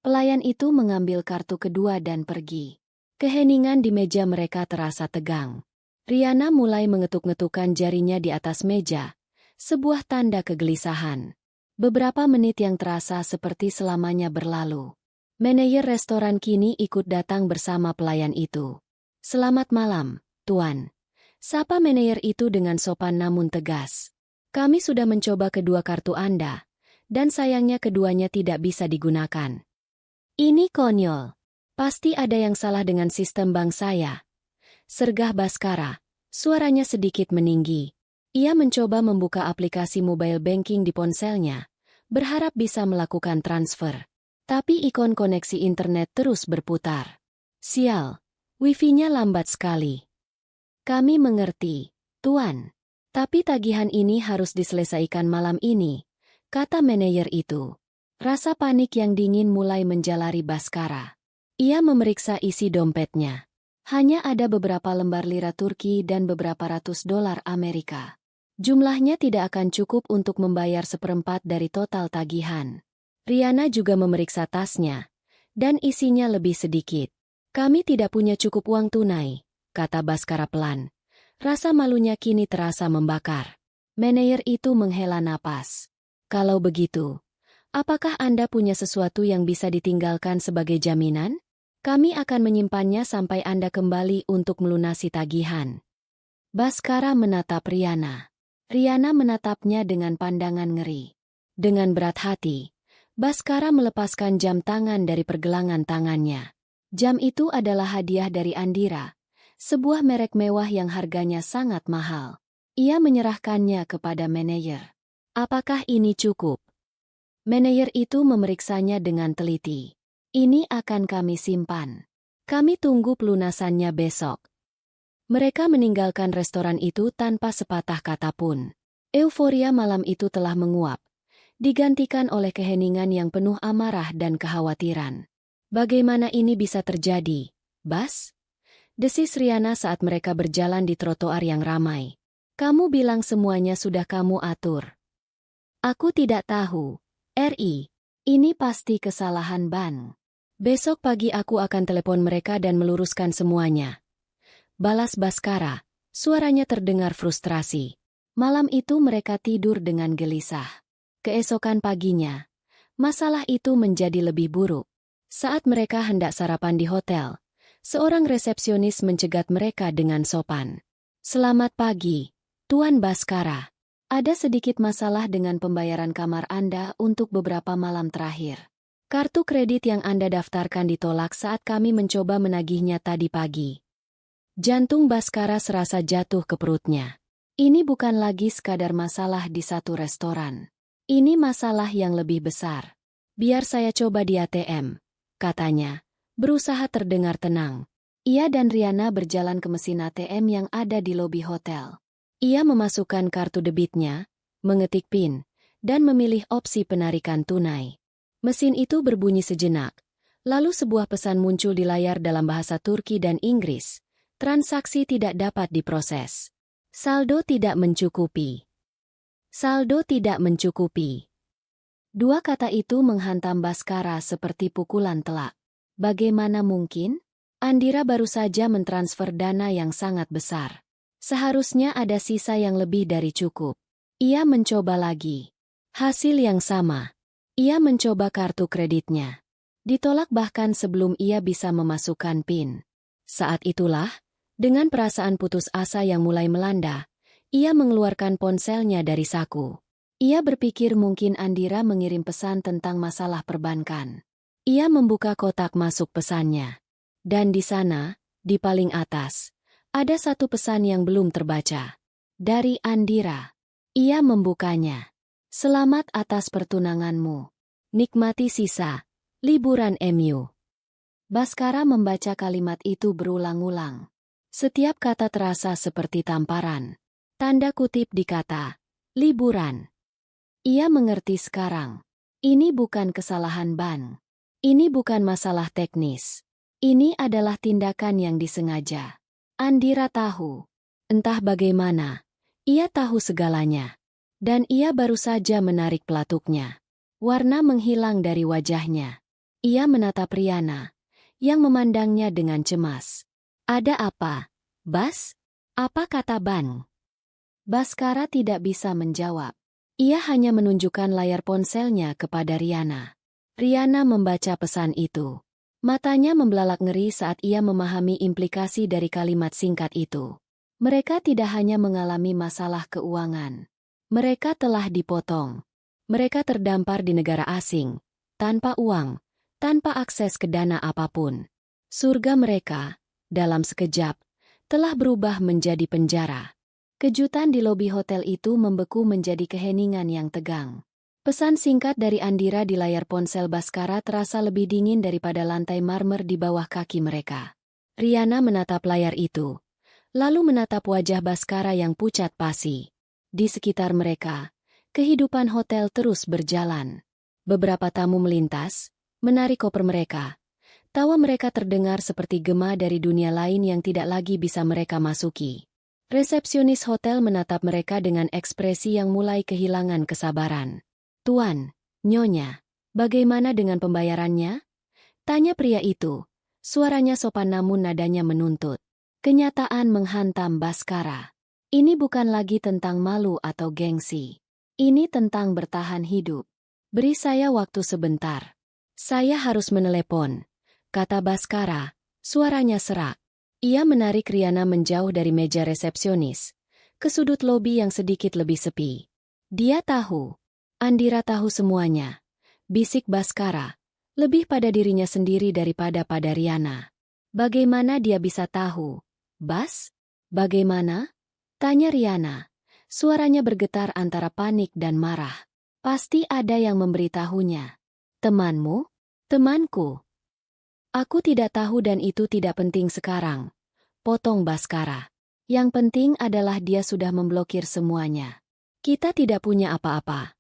Pelayan itu mengambil kartu kedua dan pergi. Keheningan di meja mereka terasa tegang. Riana mulai mengetuk-ngetukkan jarinya di atas meja, sebuah tanda kegelisahan. Beberapa menit yang terasa seperti selamanya berlalu. Manajer restoran kini ikut datang bersama pelayan itu. "Selamat malam, Tuan," sapa manajer itu dengan sopan namun tegas. "Kami sudah mencoba kedua kartu Anda, dan sayangnya keduanya tidak bisa digunakan." "Ini konyol. Pasti ada yang salah dengan sistem bank saya," sergah Baskara. Suaranya sedikit meninggi. Ia mencoba membuka aplikasi mobile banking di ponselnya, berharap bisa melakukan transfer. Tapi ikon koneksi internet terus berputar. "Sial, wifi-nya lambat sekali." "Kami mengerti, Tuan. Tapi tagihan ini harus diselesaikan malam ini," kata manajer itu. Rasa panik yang dingin mulai menjalari Baskara. Ia memeriksa isi dompetnya. Hanya ada beberapa lembar lira Turki dan beberapa ratus dolar Amerika. Jumlahnya tidak akan cukup untuk membayar 1/4 dari total tagihan. Riana juga memeriksa tasnya, dan isinya lebih sedikit. "Kami tidak punya cukup uang tunai," kata Baskara pelan. Rasa malunya kini terasa membakar. Manajer itu menghela napas. "Kalau begitu, apakah Anda punya sesuatu yang bisa ditinggalkan sebagai jaminan? Kami akan menyimpannya sampai Anda kembali untuk melunasi tagihan." Baskara menatap Riana. Riana menatapnya dengan pandangan ngeri. Dengan berat hati, Baskara melepaskan jam tangan dari pergelangan tangannya. Jam itu adalah hadiah dari Andira, sebuah merek mewah yang harganya sangat mahal. Ia menyerahkannya kepada manajer. "Apakah ini cukup?" Manajer itu memeriksanya dengan teliti. "Ini akan kami simpan. Kami tunggu pelunasannya besok." Mereka meninggalkan restoran itu tanpa sepatah kata pun. Euforia malam itu telah menguap, digantikan oleh keheningan yang penuh amarah dan kekhawatiran. "Bagaimana ini bisa terjadi, Bas?" desis Riana saat mereka berjalan di trotoar yang ramai. "Kamu bilang semuanya sudah kamu atur." "Aku tidak tahu, Ri. Ini pasti kesalahan Ban. Besok pagi aku akan telepon mereka dan meluruskan semuanya. Balas Baskara, suaranya terdengar frustrasi. Malam itu mereka tidur dengan gelisah. Keesokan paginya, masalah itu menjadi lebih buruk. Saat mereka hendak sarapan di hotel, seorang resepsionis mencegat mereka dengan sopan. Selamat pagi, Tuan Baskara. Ada sedikit masalah dengan pembayaran kamar Anda untuk beberapa malam terakhir. Kartu kredit yang Anda daftarkan ditolak saat kami mencoba menagihnya tadi pagi. Jantung Baskara serasa jatuh ke perutnya. Ini bukan lagi sekadar masalah di satu restoran. Ini masalah yang lebih besar. Biar saya coba di ATM, katanya, berusaha terdengar tenang. Ia dan Riana berjalan ke mesin ATM yang ada di lobi hotel. Ia memasukkan kartu debitnya, mengetik PIN, dan memilih opsi penarikan tunai. Mesin itu berbunyi sejenak, lalu sebuah pesan muncul di layar dalam bahasa Turki dan Inggris. Transaksi tidak dapat diproses. Saldo tidak mencukupi. Saldo tidak mencukupi. Dua kata itu menghantam Baskara seperti pukulan telak. Bagaimana mungkin? Andira baru saja mentransfer dana yang sangat besar. Seharusnya ada sisa yang lebih dari cukup. Ia mencoba lagi. Hasil yang sama. Ia mencoba kartu kreditnya. Ditolak bahkan sebelum ia bisa memasukkan PIN. Saat itulah, dengan perasaan putus asa yang mulai melanda, ia mengeluarkan ponselnya dari saku. Ia berpikir mungkin Andira mengirim pesan tentang masalah perbankan. Ia membuka kotak masuk pesannya. Dan di sana, di paling atas, ada satu pesan yang belum terbaca. Dari Andira. Ia membukanya. Selamat atas pertunanganmu. Nikmati sisa liburan MU. Baskara membaca kalimat itu berulang-ulang. Setiap kata terasa seperti tamparan. Tanda kutip di kata liburan. Ia mengerti sekarang. Ini bukan kesalahan Ban. Ini bukan masalah teknis. Ini adalah tindakan yang disengaja. Andira tahu. Entah bagaimana. Ia tahu segalanya. Dan ia baru saja menarik pelatuknya. Warna menghilang dari wajahnya. Ia menatap Riana, yang memandangnya dengan cemas. Ada apa, Bas? Apa kata Ban? Baskara tidak bisa menjawab. Ia hanya menunjukkan layar ponselnya kepada Riana. Riana membaca pesan itu. Matanya membelalak ngeri saat ia memahami implikasi dari kalimat singkat itu. Mereka tidak hanya mengalami masalah keuangan. Mereka telah dipotong. Mereka terdampar di negara asing, tanpa uang, tanpa akses ke dana apapun. Surga mereka, dalam sekejap, telah berubah menjadi penjara. Kejutan di lobi hotel itu membeku menjadi keheningan yang tegang. Pesan singkat dari Andira di layar ponsel Baskara terasa lebih dingin daripada lantai marmer di bawah kaki mereka. Riana menatap layar itu, lalu menatap wajah Baskara yang pucat pasi. Di sekitar mereka, kehidupan hotel terus berjalan. Beberapa tamu melintas, menarik koper mereka. Tawa mereka terdengar seperti gema dari dunia lain yang tidak lagi bisa mereka masuki. Resepsionis hotel menatap mereka dengan ekspresi yang mulai kehilangan kesabaran. Tuan, Nyonya, bagaimana dengan pembayarannya? Tanya pria itu. Suaranya sopan namun nadanya menuntut. Kenyataan menghantam Baskara. Ini bukan lagi tentang malu atau gengsi. Ini tentang bertahan hidup. Beri saya waktu sebentar. Saya harus menelepon, kata Baskara. Suaranya serak. Ia menarik Riana menjauh dari meja resepsionis, ke sudut lobi yang sedikit lebih sepi. Dia tahu. Andira tahu semuanya. Bisik Baskara. Lebih pada dirinya sendiri daripada pada Riana. Bagaimana dia bisa tahu? Bas? Bagaimana? Tanya Riana. Suaranya bergetar antara panik dan marah. Pasti ada yang memberitahunya. Temanmu? Temanku. Aku tidak tahu dan itu tidak penting sekarang. Potong Baskara. Yang penting adalah dia sudah memblokir semuanya. Kita tidak punya apa-apa.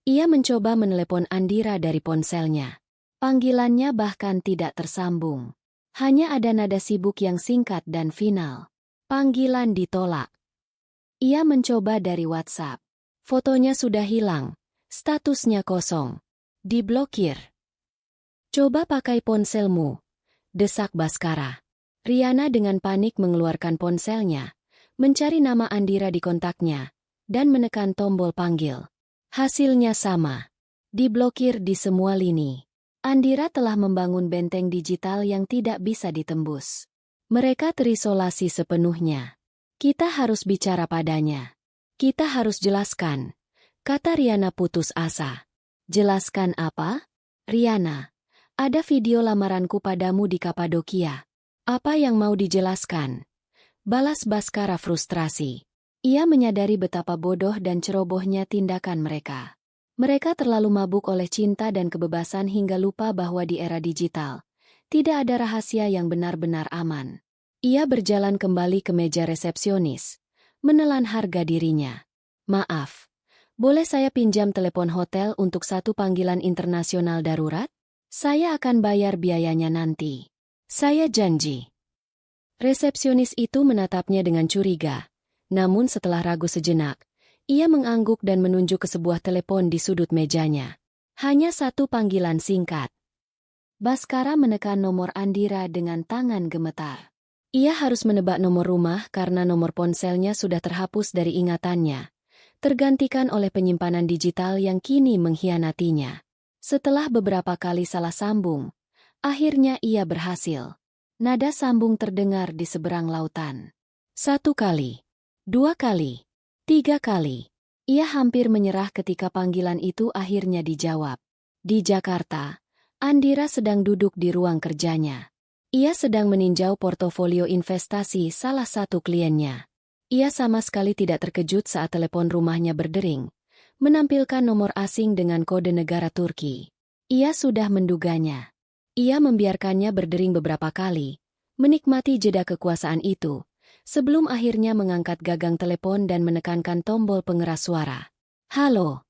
Ia mencoba menelepon Andira dari ponselnya. Panggilannya bahkan tidak tersambung. Hanya ada nada sibuk yang singkat dan final. Panggilan ditolak. Ia mencoba dari WhatsApp. Fotonya sudah hilang. Statusnya kosong. Diblokir. Coba pakai ponselmu, desak Baskara. Riana dengan panik mengeluarkan ponselnya, mencari nama Andira di kontaknya, dan menekan tombol panggil. Hasilnya sama. Diblokir di semua lini. Andira telah membangun benteng digital yang tidak bisa ditembus. Mereka terisolasi sepenuhnya. Kita harus bicara padanya. Kita harus jelaskan, kata Riana putus asa. Jelaskan apa? Riana, ada video lamaranku padamu di Kapadokia. Apa yang mau dijelaskan? Balas Baskara frustrasi. Ia menyadari betapa bodoh dan cerobohnya tindakan mereka. Mereka terlalu mabuk oleh cinta dan kebebasan hingga lupa bahwa di era digital, tidak ada rahasia yang benar-benar aman. Ia berjalan kembali ke meja resepsionis, menelan harga dirinya. Maaf, boleh saya pinjam telepon hotel untuk satu panggilan internasional darurat? Saya akan bayar biayanya nanti. Saya janji. Resepsionis itu menatapnya dengan curiga, namun setelah ragu sejenak, ia mengangguk dan menunjuk ke sebuah telepon di sudut mejanya. Hanya satu panggilan singkat. Baskara menekan nomor Andira dengan tangan gemetar. Ia harus menebak nomor rumah karena nomor ponselnya sudah terhapus dari ingatannya, tergantikan oleh penyimpanan digital yang kini mengkhianatinya. Setelah beberapa kali salah sambung, akhirnya ia berhasil. Nada sambung terdengar di seberang lautan. 1 kali, 2 kali, 3 kali. Ia hampir menyerah ketika panggilan itu akhirnya dijawab. Di Jakarta, Andira sedang duduk di ruang kerjanya. Ia sedang meninjau portofolio investasi salah satu kliennya. Ia sama sekali tidak terkejut saat telepon rumahnya berdering, menampilkan nomor asing dengan kode negara Turki. Ia sudah menduganya. Ia membiarkannya berdering beberapa kali, menikmati jeda kekuasaan itu, sebelum akhirnya mengangkat gagang telepon dan menekankan tombol pengeras suara. Halo,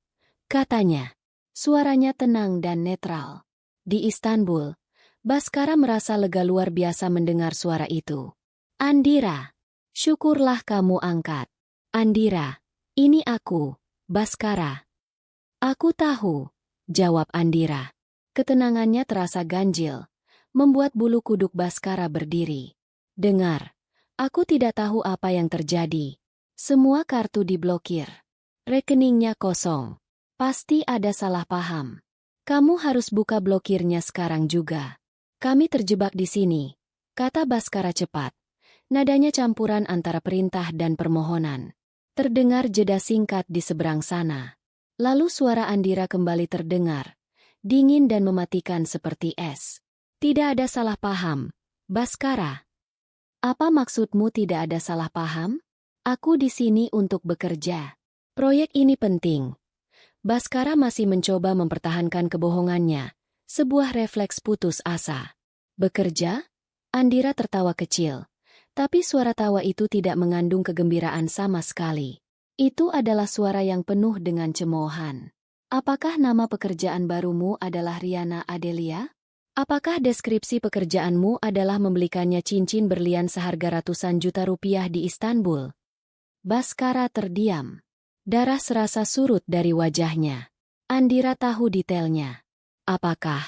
katanya. Suaranya tenang dan netral. Di Istanbul, Baskara merasa lega luar biasa mendengar suara itu. Andira. Syukurlah kamu angkat. Andira, ini aku, Baskara. Aku tahu, jawab Andira. Ketenangannya terasa ganjil, membuat bulu kuduk Baskara berdiri. Dengar, aku tidak tahu apa yang terjadi. Semua kartu diblokir. Rekeningnya kosong. Pasti ada salah paham. Kamu harus buka blokirnya sekarang juga. Kami terjebak di sini, kata Baskara cepat. Nadanya campuran antara perintah dan permohonan. Terdengar jeda singkat di seberang sana. Lalu suara Andira kembali terdengar, dingin dan mematikan seperti es. Tidak ada salah paham, Baskara. Apa maksudmu tidak ada salah paham? Aku di sini untuk bekerja. Proyek ini penting. Baskara masih mencoba mempertahankan kebohongannya, sebuah refleks putus asa. Bekerja? Andira tertawa kecil. Tapi suara tawa itu tidak mengandung kegembiraan sama sekali. Itu adalah suara yang penuh dengan cemoohan. Apakah nama pekerjaan barumu adalah Riana Adelia? Apakah deskripsi pekerjaanmu adalah membelikannya cincin berlian seharga ratusan juta rupiah di Istanbul? Baskara terdiam. Darah serasa surut dari wajahnya. Andira tahu detailnya. Apakah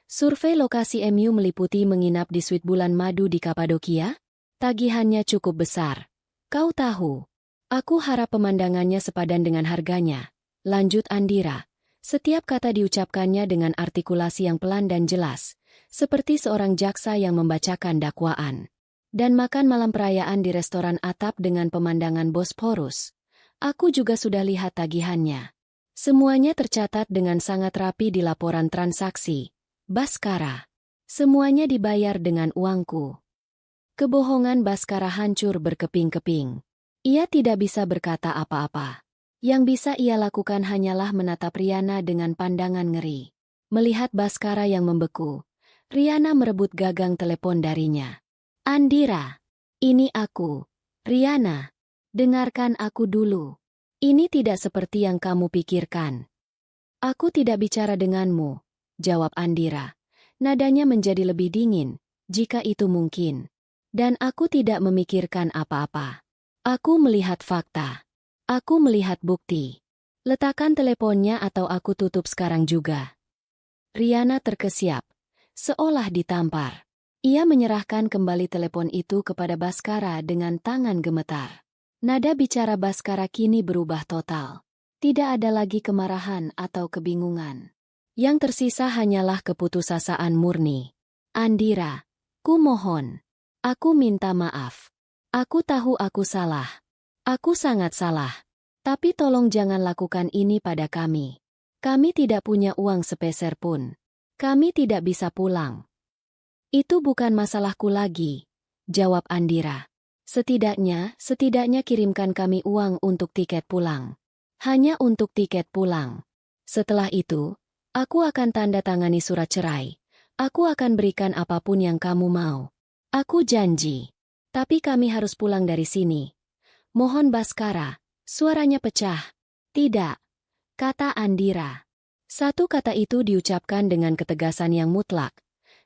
survei lokasi MU meliputi menginap di suite bulan madu di Kapadokia? Tagihannya cukup besar. Kau tahu. Aku harap pemandangannya sepadan dengan harganya. Lanjut Andira. Setiap kata diucapkannya dengan artikulasi yang pelan dan jelas, seperti seorang jaksa yang membacakan dakwaan. Dan makan malam perayaan di restoran atap dengan pemandangan Bosporus. Aku juga sudah lihat tagihannya. Semuanya tercatat dengan sangat rapi di laporan transaksi. Baskara. Semuanya dibayar dengan uangku. Kebohongan Baskara hancur berkeping-keping. Ia tidak bisa berkata apa-apa. Yang bisa ia lakukan hanyalah menatap Riana dengan pandangan ngeri. Melihat Baskara yang membeku, Riana merebut gagang telepon darinya. Andira, ini aku. Riana, dengarkan aku dulu. Ini tidak seperti yang kamu pikirkan. Aku tidak bicara denganmu, jawab Andira. Nadanya menjadi lebih dingin, jika itu mungkin. Dan aku tidak memikirkan apa-apa. Aku melihat fakta. Aku melihat bukti. Letakkan teleponnya atau aku tutup sekarang juga. Riana terkesiap, seolah ditampar. Ia menyerahkan kembali telepon itu kepada Baskara dengan tangan gemetar. Nada bicara Baskara kini berubah total. Tidak ada lagi kemarahan atau kebingungan. Yang tersisa hanyalah keputusasaan murni. Andira, kumohon. Aku minta maaf. Aku tahu aku salah. Aku sangat salah. Tapi tolong jangan lakukan ini pada kami. Kami tidak punya uang sepeser pun. Kami tidak bisa pulang. Itu bukan masalahku lagi, jawab Andira. Setidaknya kirimkan kami uang untuk tiket pulang. Hanya untuk tiket pulang. Setelah itu, aku akan tanda tangani surat cerai. Aku akan berikan apapun yang kamu mau. Aku janji. Tapi kami harus pulang dari sini. Mohon Baskara, suaranya pecah. Tidak, kata Andira. Satu kata itu diucapkan dengan ketegasan yang mutlak,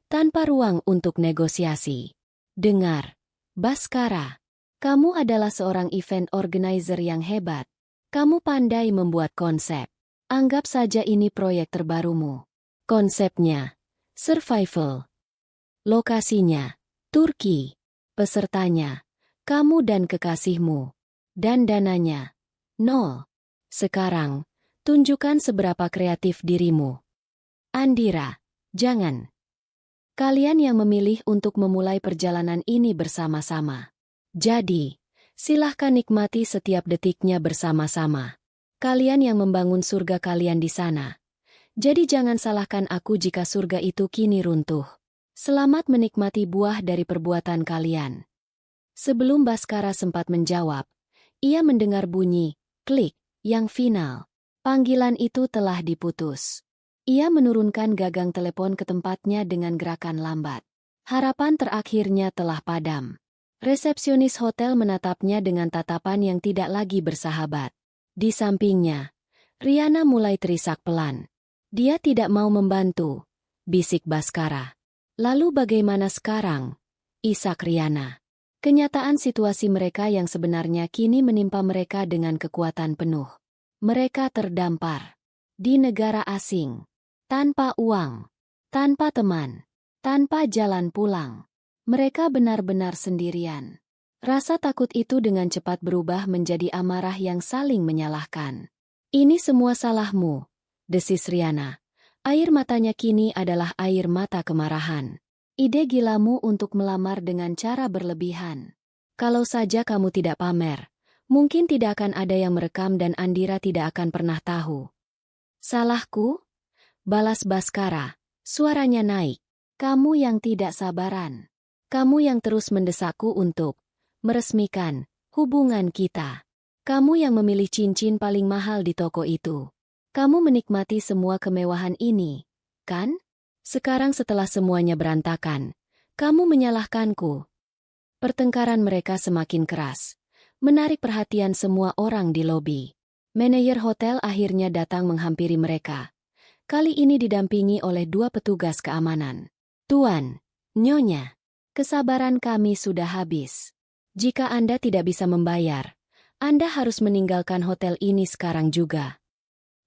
tanpa ruang untuk negosiasi. Dengar, Baskara, kamu adalah seorang event organizer yang hebat. Kamu pandai membuat konsep. Anggap saja ini proyek terbarumu. Konsepnya, survival. Lokasinya, Turki. Pesertanya, kamu dan kekasihmu. Dan dananya, 0. Sekarang, tunjukkan seberapa kreatif dirimu. Andira, jangan. Kalian yang memilih untuk memulai perjalanan ini bersama-sama. Jadi, silahkan nikmati setiap detiknya bersama-sama. Kalian yang membangun surga kalian di sana. Jadi jangan salahkan aku jika surga itu kini runtuh. Selamat menikmati buah dari perbuatan kalian. Sebelum Baskara sempat menjawab, ia mendengar bunyi, klik, yang final. Panggilan itu telah diputus. Ia menurunkan gagang telepon ke tempatnya dengan gerakan lambat. Harapan terakhirnya telah padam. Resepsionis hotel menatapnya dengan tatapan yang tidak lagi bersahabat. Di sampingnya, Riana mulai terisak pelan. Dia tidak mau membantu, bisik Baskara. Lalu bagaimana sekarang? Isak Riana. Kenyataan situasi mereka yang sebenarnya kini menimpa mereka dengan kekuatan penuh. Mereka terdampar di negara asing, tanpa uang, tanpa teman, tanpa jalan pulang. Mereka benar-benar sendirian. Rasa takut itu dengan cepat berubah menjadi amarah yang saling menyalahkan. Ini semua salahmu, desis Riana. Air matanya kini adalah air mata kemarahan. Ide gilamu untuk melamar dengan cara berlebihan. Kalau saja kamu tidak pamer, mungkin tidak akan ada yang merekam dan Andira tidak akan pernah tahu. Salahku? Balas Baskara, suaranya naik. Kamu yang tidak sabaran. Kamu yang terus mendesakku untuk meresmikan hubungan kita. Kamu yang memilih cincin paling mahal di toko itu. Kamu menikmati semua kemewahan ini, kan? Sekarang setelah semuanya berantakan, kamu menyalahkanku. Pertengkaran mereka semakin keras, menarik perhatian semua orang di lobi. Manajer hotel akhirnya datang menghampiri mereka. Kali ini didampingi oleh 2 petugas keamanan. Tuan, Nyonya, kesabaran kami sudah habis. Jika Anda tidak bisa membayar, Anda harus meninggalkan hotel ini sekarang juga.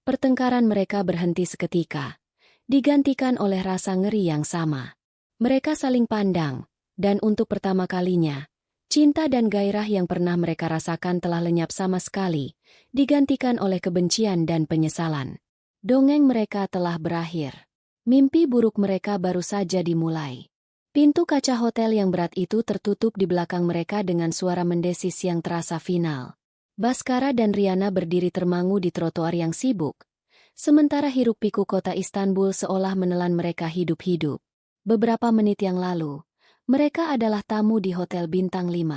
Pertengkaran mereka berhenti seketika, digantikan oleh rasa ngeri yang sama. Mereka saling pandang, dan untuk pertama kalinya, cinta dan gairah yang pernah mereka rasakan telah lenyap sama sekali, digantikan oleh kebencian dan penyesalan. Dongeng mereka telah berakhir. Mimpi buruk mereka baru saja dimulai. Pintu kaca hotel yang berat itu tertutup di belakang mereka dengan suara mendesis yang terasa final. Baskara dan Riana berdiri termangu di trotoar yang sibuk, sementara hiruk-pikuk kota Istanbul seolah menelan mereka hidup-hidup. Beberapa menit yang lalu, mereka adalah tamu di Hotel Bintang 5.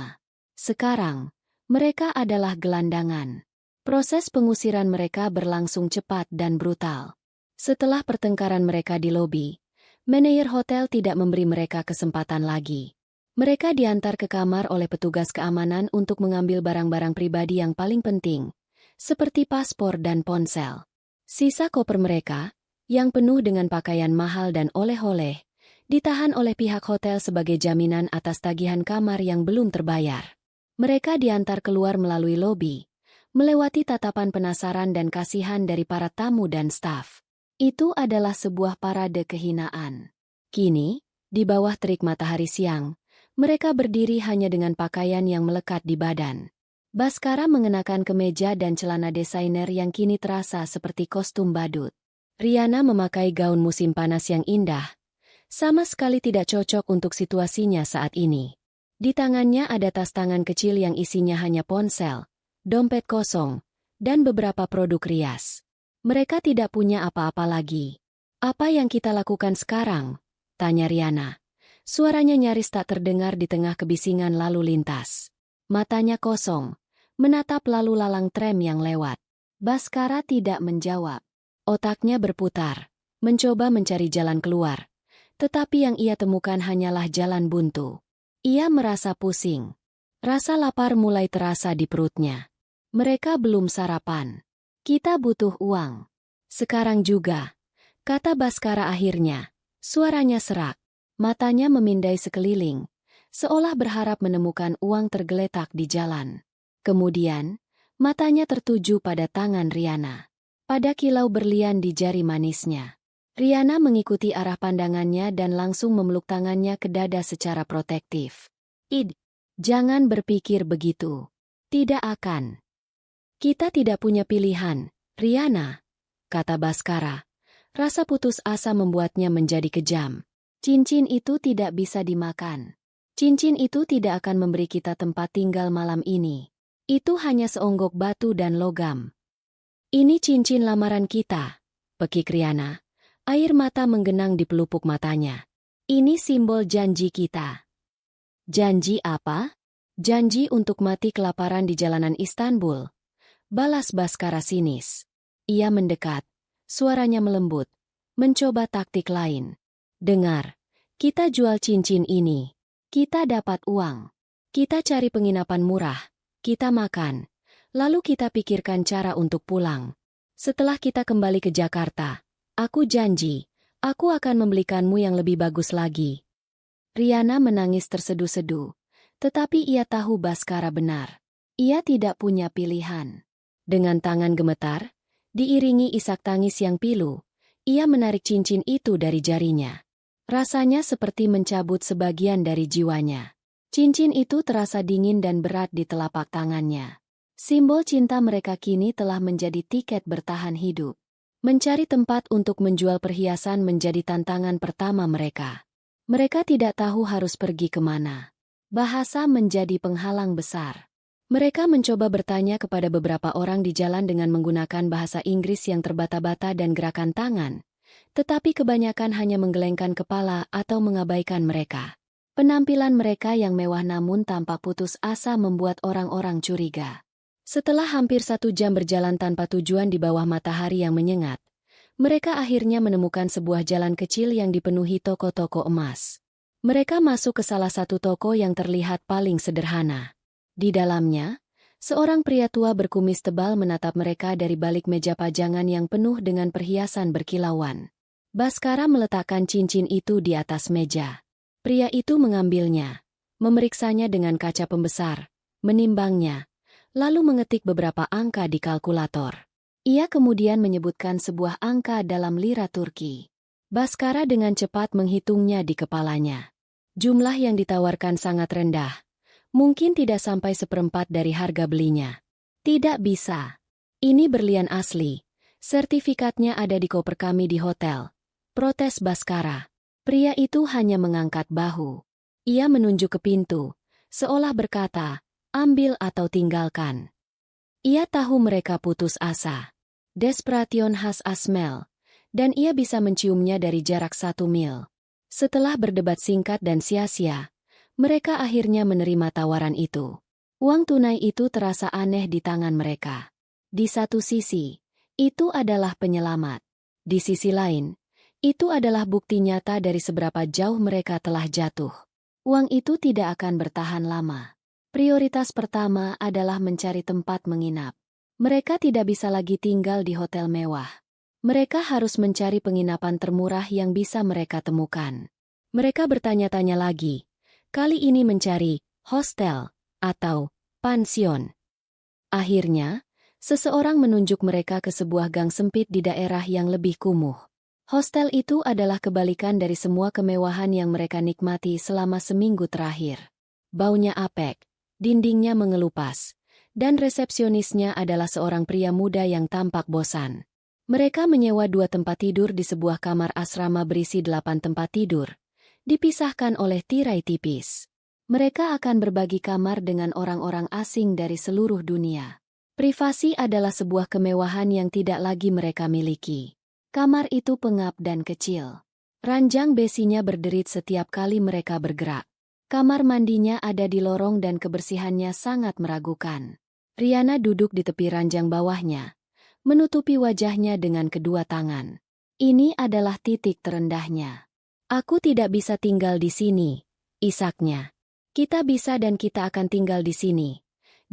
Sekarang, mereka adalah gelandangan. Proses pengusiran mereka berlangsung cepat dan brutal. Setelah pertengkaran mereka di lobi, manajer hotel tidak memberi mereka kesempatan lagi. Mereka diantar ke kamar oleh petugas keamanan untuk mengambil barang-barang pribadi yang paling penting, seperti paspor dan ponsel. Sisa koper mereka, yang penuh dengan pakaian mahal dan oleh-oleh, ditahan oleh pihak hotel sebagai jaminan atas tagihan kamar yang belum terbayar. Mereka diantar keluar melalui lobi, melewati tatapan penasaran dan kasihan dari para tamu dan staf. Itu adalah sebuah parade kehinaan. Kini, di bawah terik matahari siang, mereka berdiri hanya dengan pakaian yang melekat di badan. Baskara mengenakan kemeja dan celana desainer yang kini terasa seperti kostum badut. Riana memakai gaun musim panas yang indah, sama sekali tidak cocok untuk situasinya saat ini. Di tangannya ada tas tangan kecil yang isinya hanya ponsel, dompet kosong, dan beberapa produk rias. Mereka tidak punya apa-apa lagi. "Apa yang kita lakukan sekarang?" tanya Riana. Suaranya nyaris tak terdengar di tengah kebisingan lalu lintas. Matanya kosong, menatap lalu lalang tram yang lewat. Baskara tidak menjawab. Otaknya berputar, mencoba mencari jalan keluar. Tetapi yang ia temukan hanyalah jalan buntu. Ia merasa pusing. Rasa lapar mulai terasa di perutnya. Mereka belum sarapan. "Kita butuh uang. Sekarang juga," kata Baskara akhirnya. Suaranya serak. Matanya memindai sekeliling, seolah berharap menemukan uang tergeletak di jalan. Kemudian, matanya tertuju pada tangan Riana. Pada kilau berlian di jari manisnya. Riana mengikuti arah pandangannya dan langsung memeluk tangannya ke dada secara protektif. "Id, jangan berpikir begitu. Tidak akan. Kita tidak punya pilihan, Riana," kata Baskara. Rasa putus asa membuatnya menjadi kejam. "Cincin itu tidak bisa dimakan. Cincin itu tidak akan memberi kita tempat tinggal malam ini. Itu hanya seonggok batu dan logam." "Ini cincin lamaran kita," pekik Riana. Air mata menggenang di pelupuk matanya. "Ini simbol janji kita." "Janji apa?" "Janji untuk mati kelaparan di jalanan Istanbul," balas Baskara sinis. Ia mendekat, suaranya melembut, mencoba taktik lain. "Dengar, kita jual cincin ini. Kita dapat uang. Kita cari penginapan murah. Kita makan. Lalu kita pikirkan cara untuk pulang. Setelah kita kembali ke Jakarta, aku janji, aku akan membelikanmu yang lebih bagus lagi." Riana menangis terseduh-seduh, tetapi ia tahu Baskara benar. Ia tidak punya pilihan. Dengan tangan gemetar, diiringi isak tangis yang pilu, ia menarik cincin itu dari jarinya. Rasanya seperti mencabut sebagian dari jiwanya. Cincin itu terasa dingin dan berat di telapak tangannya. Simbol cinta mereka kini telah menjadi tiket bertahan hidup. Mencari tempat untuk menjual perhiasan menjadi tantangan pertama mereka. Mereka tidak tahu harus pergi kemana. Bahasa menjadi penghalang besar. Mereka mencoba bertanya kepada beberapa orang di jalan dengan menggunakan bahasa Inggris yang terbata-bata dan gerakan tangan, tetapi kebanyakan hanya menggelengkan kepala atau mengabaikan mereka. Penampilan mereka yang mewah namun tampak putus asa membuat orang-orang curiga. Setelah hampir 1 jam berjalan tanpa tujuan di bawah matahari yang menyengat, mereka akhirnya menemukan sebuah jalan kecil yang dipenuhi toko-toko emas. Mereka masuk ke salah satu toko yang terlihat paling sederhana. Di dalamnya, seorang pria tua berkumis tebal menatap mereka dari balik meja pajangan yang penuh dengan perhiasan berkilauan. Baskara meletakkan cincin itu di atas meja. Pria itu mengambilnya, memeriksanya dengan kaca pembesar, menimbangnya, lalu mengetik beberapa angka di kalkulator. Ia kemudian menyebutkan sebuah angka dalam lira Turki. Baskara dengan cepat menghitungnya di kepalanya. Jumlah yang ditawarkan sangat rendah. Mungkin tidak sampai 1/4 dari harga belinya. "Tidak bisa. Ini berlian asli. Sertifikatnya ada di koper kami di hotel," protes Baskara. Pria itu hanya mengangkat bahu. Ia menunjuk ke pintu, seolah berkata, "Ambil atau tinggalkan." Ia tahu mereka putus asa. Desperation has a smell, dan ia bisa menciumnya dari jarak 1 mil. Setelah berdebat singkat dan sia-sia, mereka akhirnya menerima tawaran itu. Uang tunai itu terasa aneh di tangan mereka. Di satu sisi, itu adalah penyelamat. Di sisi lain, itu adalah bukti nyata dari seberapa jauh mereka telah jatuh. Uang itu tidak akan bertahan lama. Prioritas pertama adalah mencari tempat menginap. Mereka tidak bisa lagi tinggal di hotel mewah. Mereka harus mencari penginapan termurah yang bisa mereka temukan. Mereka bertanya-tanya lagi. Kali ini mencari hostel atau pansion. Akhirnya, seseorang menunjuk mereka ke sebuah gang sempit di daerah yang lebih kumuh. Hostel itu adalah kebalikan dari semua kemewahan yang mereka nikmati selama seminggu terakhir. Baunya apek, dindingnya mengelupas, dan resepsionisnya adalah seorang pria muda yang tampak bosan. Mereka menyewa 2 tempat tidur di sebuah kamar asrama berisi 8 tempat tidur, dipisahkan oleh tirai tipis. Mereka akan berbagi kamar dengan orang-orang asing dari seluruh dunia. Privasi adalah sebuah kemewahan yang tidak lagi mereka miliki. Kamar itu pengap dan kecil. Ranjang besinya berderit setiap kali mereka bergerak. Kamar mandinya ada di lorong dan kebersihannya sangat meragukan. Riana duduk di tepi ranjang bawahnya, menutupi wajahnya dengan kedua tangan. Ini adalah titik terendahnya. Aku tidak bisa tinggal di sini, isaknya. Kita bisa dan kita akan tinggal di sini,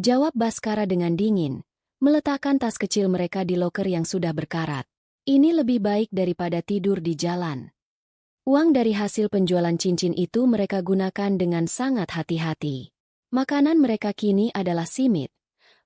jawab Baskara dengan dingin, meletakkan tas kecil mereka di loker yang sudah berkarat. Ini lebih baik daripada tidur di jalan. Uang dari hasil penjualan cincin itu mereka gunakan dengan sangat hati-hati. Makanan mereka kini adalah simit,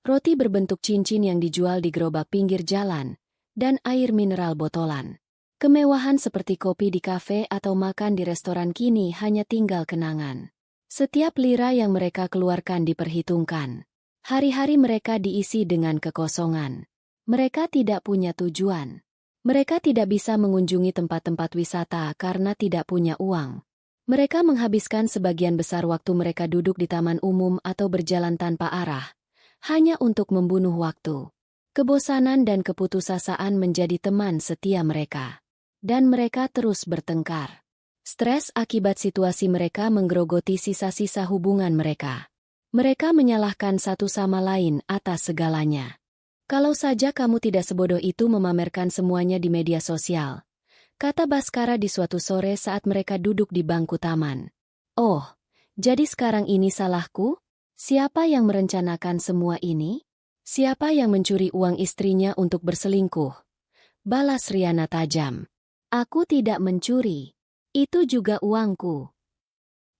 roti berbentuk cincin yang dijual di gerobak pinggir jalan, dan air mineral botolan. Kemewahan seperti kopi di kafe atau makan di restoran kini hanya tinggal kenangan. Setiap lira yang mereka keluarkan diperhitungkan. Hari-hari mereka diisi dengan kekosongan. Mereka tidak punya tujuan. Mereka tidak bisa mengunjungi tempat-tempat wisata karena tidak punya uang. Mereka menghabiskan sebagian besar waktu mereka duduk di taman umum atau berjalan tanpa arah, hanya untuk membunuh waktu. Kebosanan dan keputusasaan menjadi teman setia mereka. Dan mereka terus bertengkar. Stres akibat situasi mereka menggerogoti sisa-sisa hubungan mereka. Mereka menyalahkan satu sama lain atas segalanya. Kalau saja kamu tidak sebodoh itu memamerkan semuanya di media sosial, kata Baskara di suatu sore saat mereka duduk di bangku taman. Oh, jadi sekarang ini salahku? Siapa yang merencanakan semua ini? Siapa yang mencuri uang istrinya untuk berselingkuh? Balas Riana tajam. Aku tidak mencuri. Itu juga uangku.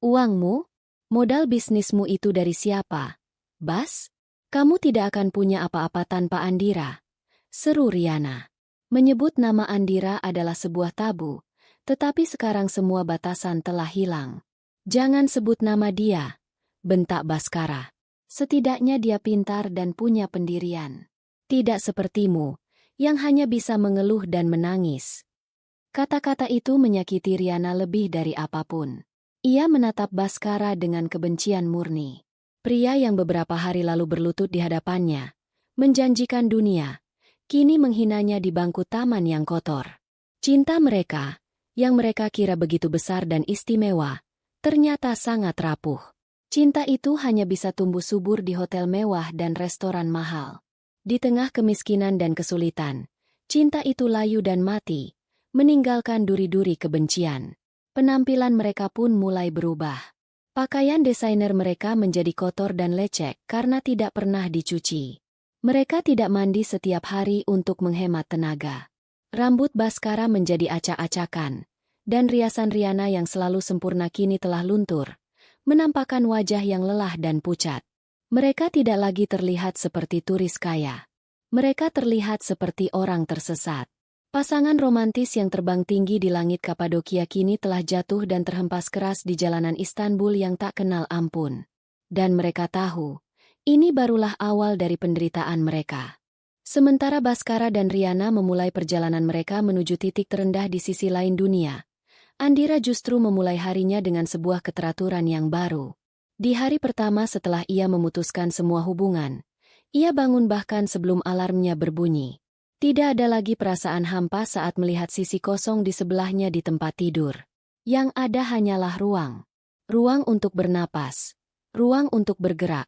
Uangmu? Modal bisnismu itu dari siapa? Bas? Kamu tidak akan punya apa-apa tanpa Andira. Seru Riana. Menyebut nama Andira adalah sebuah tabu, tetapi sekarang semua batasan telah hilang. Jangan sebut nama dia, bentak Baskara. Setidaknya dia pintar dan punya pendirian. Tidak sepertimu, yang hanya bisa mengeluh dan menangis. Kata-kata itu menyakiti Riana lebih dari apapun. Ia menatap Baskara dengan kebencian murni. Pria yang beberapa hari lalu berlutut di hadapannya, menjanjikan dunia, kini menghinanya di bangku taman yang kotor. Cinta mereka, yang mereka kira begitu besar dan istimewa, ternyata sangat rapuh. Cinta itu hanya bisa tumbuh subur di hotel mewah dan restoran mahal. Di tengah kemiskinan dan kesulitan, cinta itu layu dan mati, meninggalkan duri-duri kebencian. Penampilan mereka pun mulai berubah. Pakaian desainer mereka menjadi kotor dan lecek karena tidak pernah dicuci. Mereka tidak mandi setiap hari untuk menghemat tenaga. Rambut Baskara menjadi acak-acakan, dan riasan Riana yang selalu sempurna kini telah luntur, menampakkan wajah yang lelah dan pucat. Mereka tidak lagi terlihat seperti turis kaya. Mereka terlihat seperti orang tersesat. Pasangan romantis yang terbang tinggi di langit Kapadokia kini telah jatuh dan terhempas keras di jalanan Istanbul yang tak kenal ampun. Dan mereka tahu, ini barulah awal dari penderitaan mereka. Sementara Baskara dan Riana memulai perjalanan mereka menuju titik terendah di sisi lain dunia, Andira justru memulai harinya dengan sebuah keteraturan yang baru. Di hari pertama setelah ia memutuskan semua hubungan, ia bangun bahkan sebelum alarmnya berbunyi. Tidak ada lagi perasaan hampa saat melihat sisi kosong di sebelahnya di tempat tidur. Yang ada hanyalah ruang. Ruang untuk bernapas. Ruang untuk bergerak.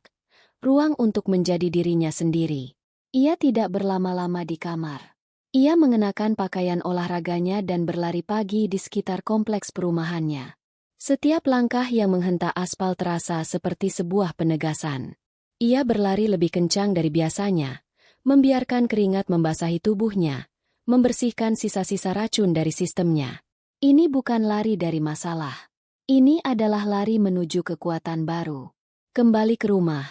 Ruang untuk menjadi dirinya sendiri. Ia tidak berlama-lama di kamar. Ia mengenakan pakaian olahraganya dan berlari pagi di sekitar kompleks perumahannya. Setiap langkah yang menghentak aspal terasa seperti sebuah penegasan. Ia berlari lebih kencang dari biasanya, membiarkan keringat membasahi tubuhnya, membersihkan sisa-sisa racun dari sistemnya. Ini bukan lari dari masalah. Ini adalah lari menuju kekuatan baru. Kembali ke rumah,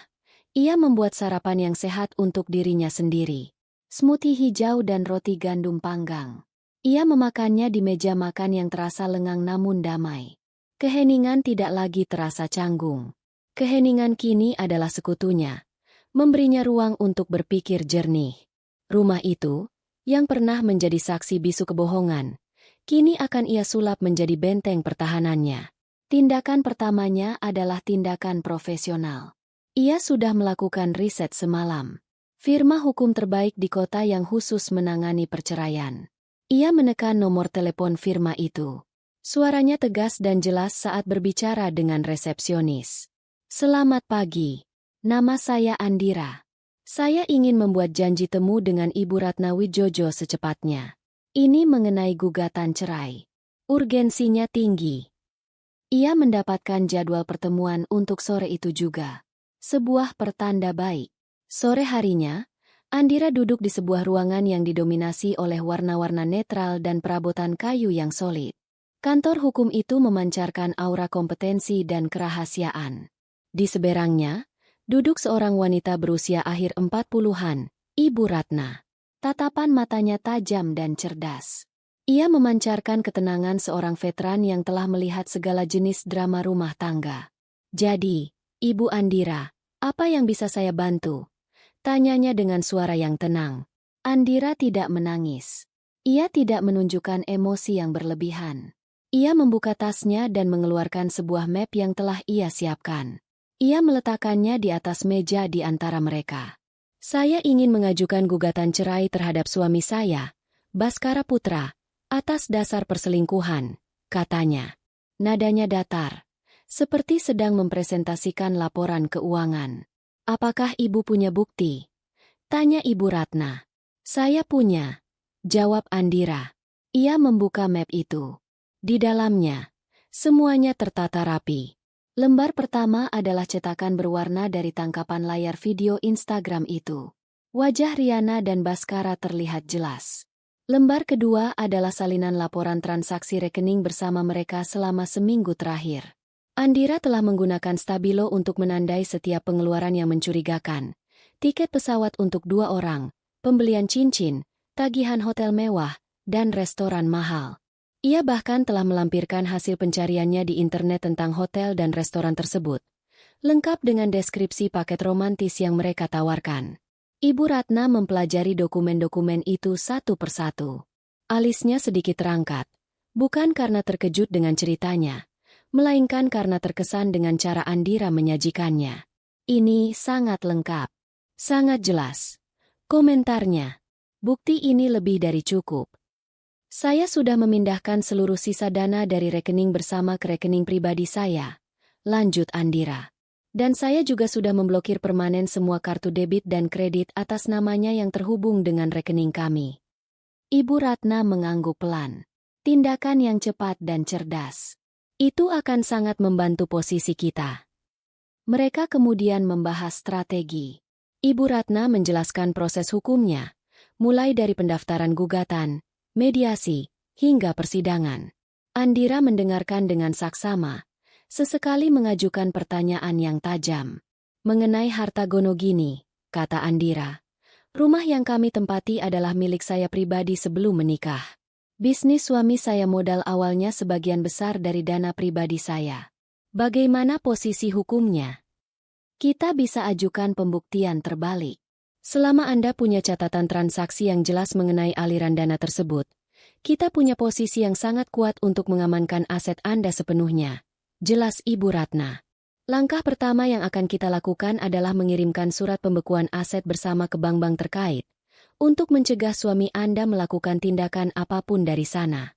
ia membuat sarapan yang sehat untuk dirinya sendiri. Smoothie hijau dan roti gandum panggang. Ia memakannya di meja makan yang terasa lengang namun damai. Keheningan tidak lagi terasa canggung. Keheningan kini adalah sekutunya, memberinya ruang untuk berpikir jernih. Rumah itu, yang pernah menjadi saksi bisu kebohongan, kini akan ia sulap menjadi benteng pertahanannya. Tindakan pertamanya adalah tindakan profesional. Ia sudah melakukan riset semalam. Firma hukum terbaik di kota yang khusus menangani perceraian. Ia menekan nomor telepon firma itu. Suaranya tegas dan jelas saat berbicara dengan resepsionis. "Selamat pagi. Nama saya Andira. Saya ingin membuat janji temu dengan Ibu Ratna Wijojo secepatnya. Ini mengenai gugatan cerai. Urgensinya tinggi." Ia mendapatkan jadwal pertemuan untuk sore itu juga. Sebuah pertanda baik. Sore harinya, Andira duduk di sebuah ruangan yang didominasi oleh warna-warna netral dan perabotan kayu yang solid. Kantor hukum itu memancarkan aura kompetensi dan kerahasiaan. Di seberangnya, duduk seorang wanita berusia akhir 40-an, Ibu Ratna. Tatapan matanya tajam dan cerdas. Ia memancarkan ketenangan seorang veteran yang telah melihat segala jenis drama rumah tangga. "Jadi, Ibu Andira, apa yang bisa saya bantu?" tanyanya dengan suara yang tenang. Andira tidak menangis. Ia tidak menunjukkan emosi yang berlebihan. Ia membuka tasnya dan mengeluarkan sebuah map yang telah ia siapkan. Ia meletakkannya di atas meja di antara mereka. "Saya ingin mengajukan gugatan cerai terhadap suami saya, Baskara Putra, atas dasar perselingkuhan," katanya. Nadanya datar, seperti sedang mempresentasikan laporan keuangan. "Apakah Ibu punya bukti?" tanya Ibu Ratna. "Saya punya," jawab Andira. Ia membuka map itu. Di dalamnya, semuanya tertata rapi. Lembar pertama adalah cetakan berwarna dari tangkapan layar video Instagram itu. Wajah Riana dan Baskara terlihat jelas. Lembar kedua adalah salinan laporan transaksi rekening bersama mereka selama seminggu terakhir. Andira telah menggunakan stabilo untuk menandai setiap pengeluaran yang mencurigakan. Tiket pesawat untuk 2 orang, pembelian cincin, tagihan hotel mewah, dan restoran mahal. Ia bahkan telah melampirkan hasil pencariannya di internet tentang hotel dan restoran tersebut, lengkap dengan deskripsi paket romantis yang mereka tawarkan. Ibu Ratna mempelajari dokumen-dokumen itu satu persatu. Alisnya sedikit terangkat, bukan karena terkejut dengan ceritanya, melainkan karena terkesan dengan cara Andira menyajikannya. "Ini sangat lengkap. Sangat jelas," komentarnya. "Bukti ini lebih dari cukup. Saya sudah memindahkan seluruh sisa dana dari rekening bersama ke rekening pribadi saya," lanjut Andira. "Dan saya juga sudah memblokir permanen semua kartu debit dan kredit atas namanya yang terhubung dengan rekening kami." Ibu Ratna mengangguk pelan. "Tindakan yang cepat dan cerdas. Itu akan sangat membantu posisi kita." Mereka kemudian membahas strategi. Ibu Ratna menjelaskan proses hukumnya, mulai dari pendaftaran gugatan, mediasi, hingga persidangan. Andira mendengarkan dengan saksama, sesekali mengajukan pertanyaan yang tajam. "Mengenai harta Gonogini," kata Andira, "rumah yang kami tempati adalah milik saya pribadi sebelum menikah. Bisnis suami saya modal awalnya sebagian besar dari dana pribadi saya. Bagaimana posisi hukumnya? Kita bisa ajukan pembuktian terbalik. Selama Anda punya catatan transaksi yang jelas mengenai aliran dana tersebut, kita punya posisi yang sangat kuat untuk mengamankan aset Anda sepenuhnya," jelas Ibu Ratna. "Langkah pertama yang akan kita lakukan adalah mengirimkan surat pembekuan aset bersama ke bank-bank terkait, untuk mencegah suami Anda melakukan tindakan apapun dari sana."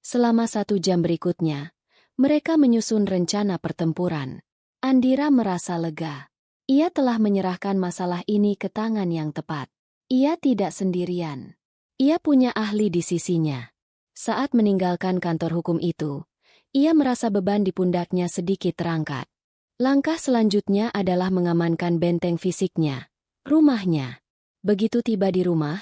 Selama 1 jam berikutnya, mereka menyusun rencana pertempuran. Andira merasa lega. Ia telah menyerahkan masalah ini ke tangan yang tepat. Ia tidak sendirian. Ia punya ahli di sisinya. Saat meninggalkan kantor hukum itu, ia merasa beban di pundaknya sedikit terangkat. Langkah selanjutnya adalah mengamankan benteng fisiknya, rumahnya. Begitu tiba di rumah,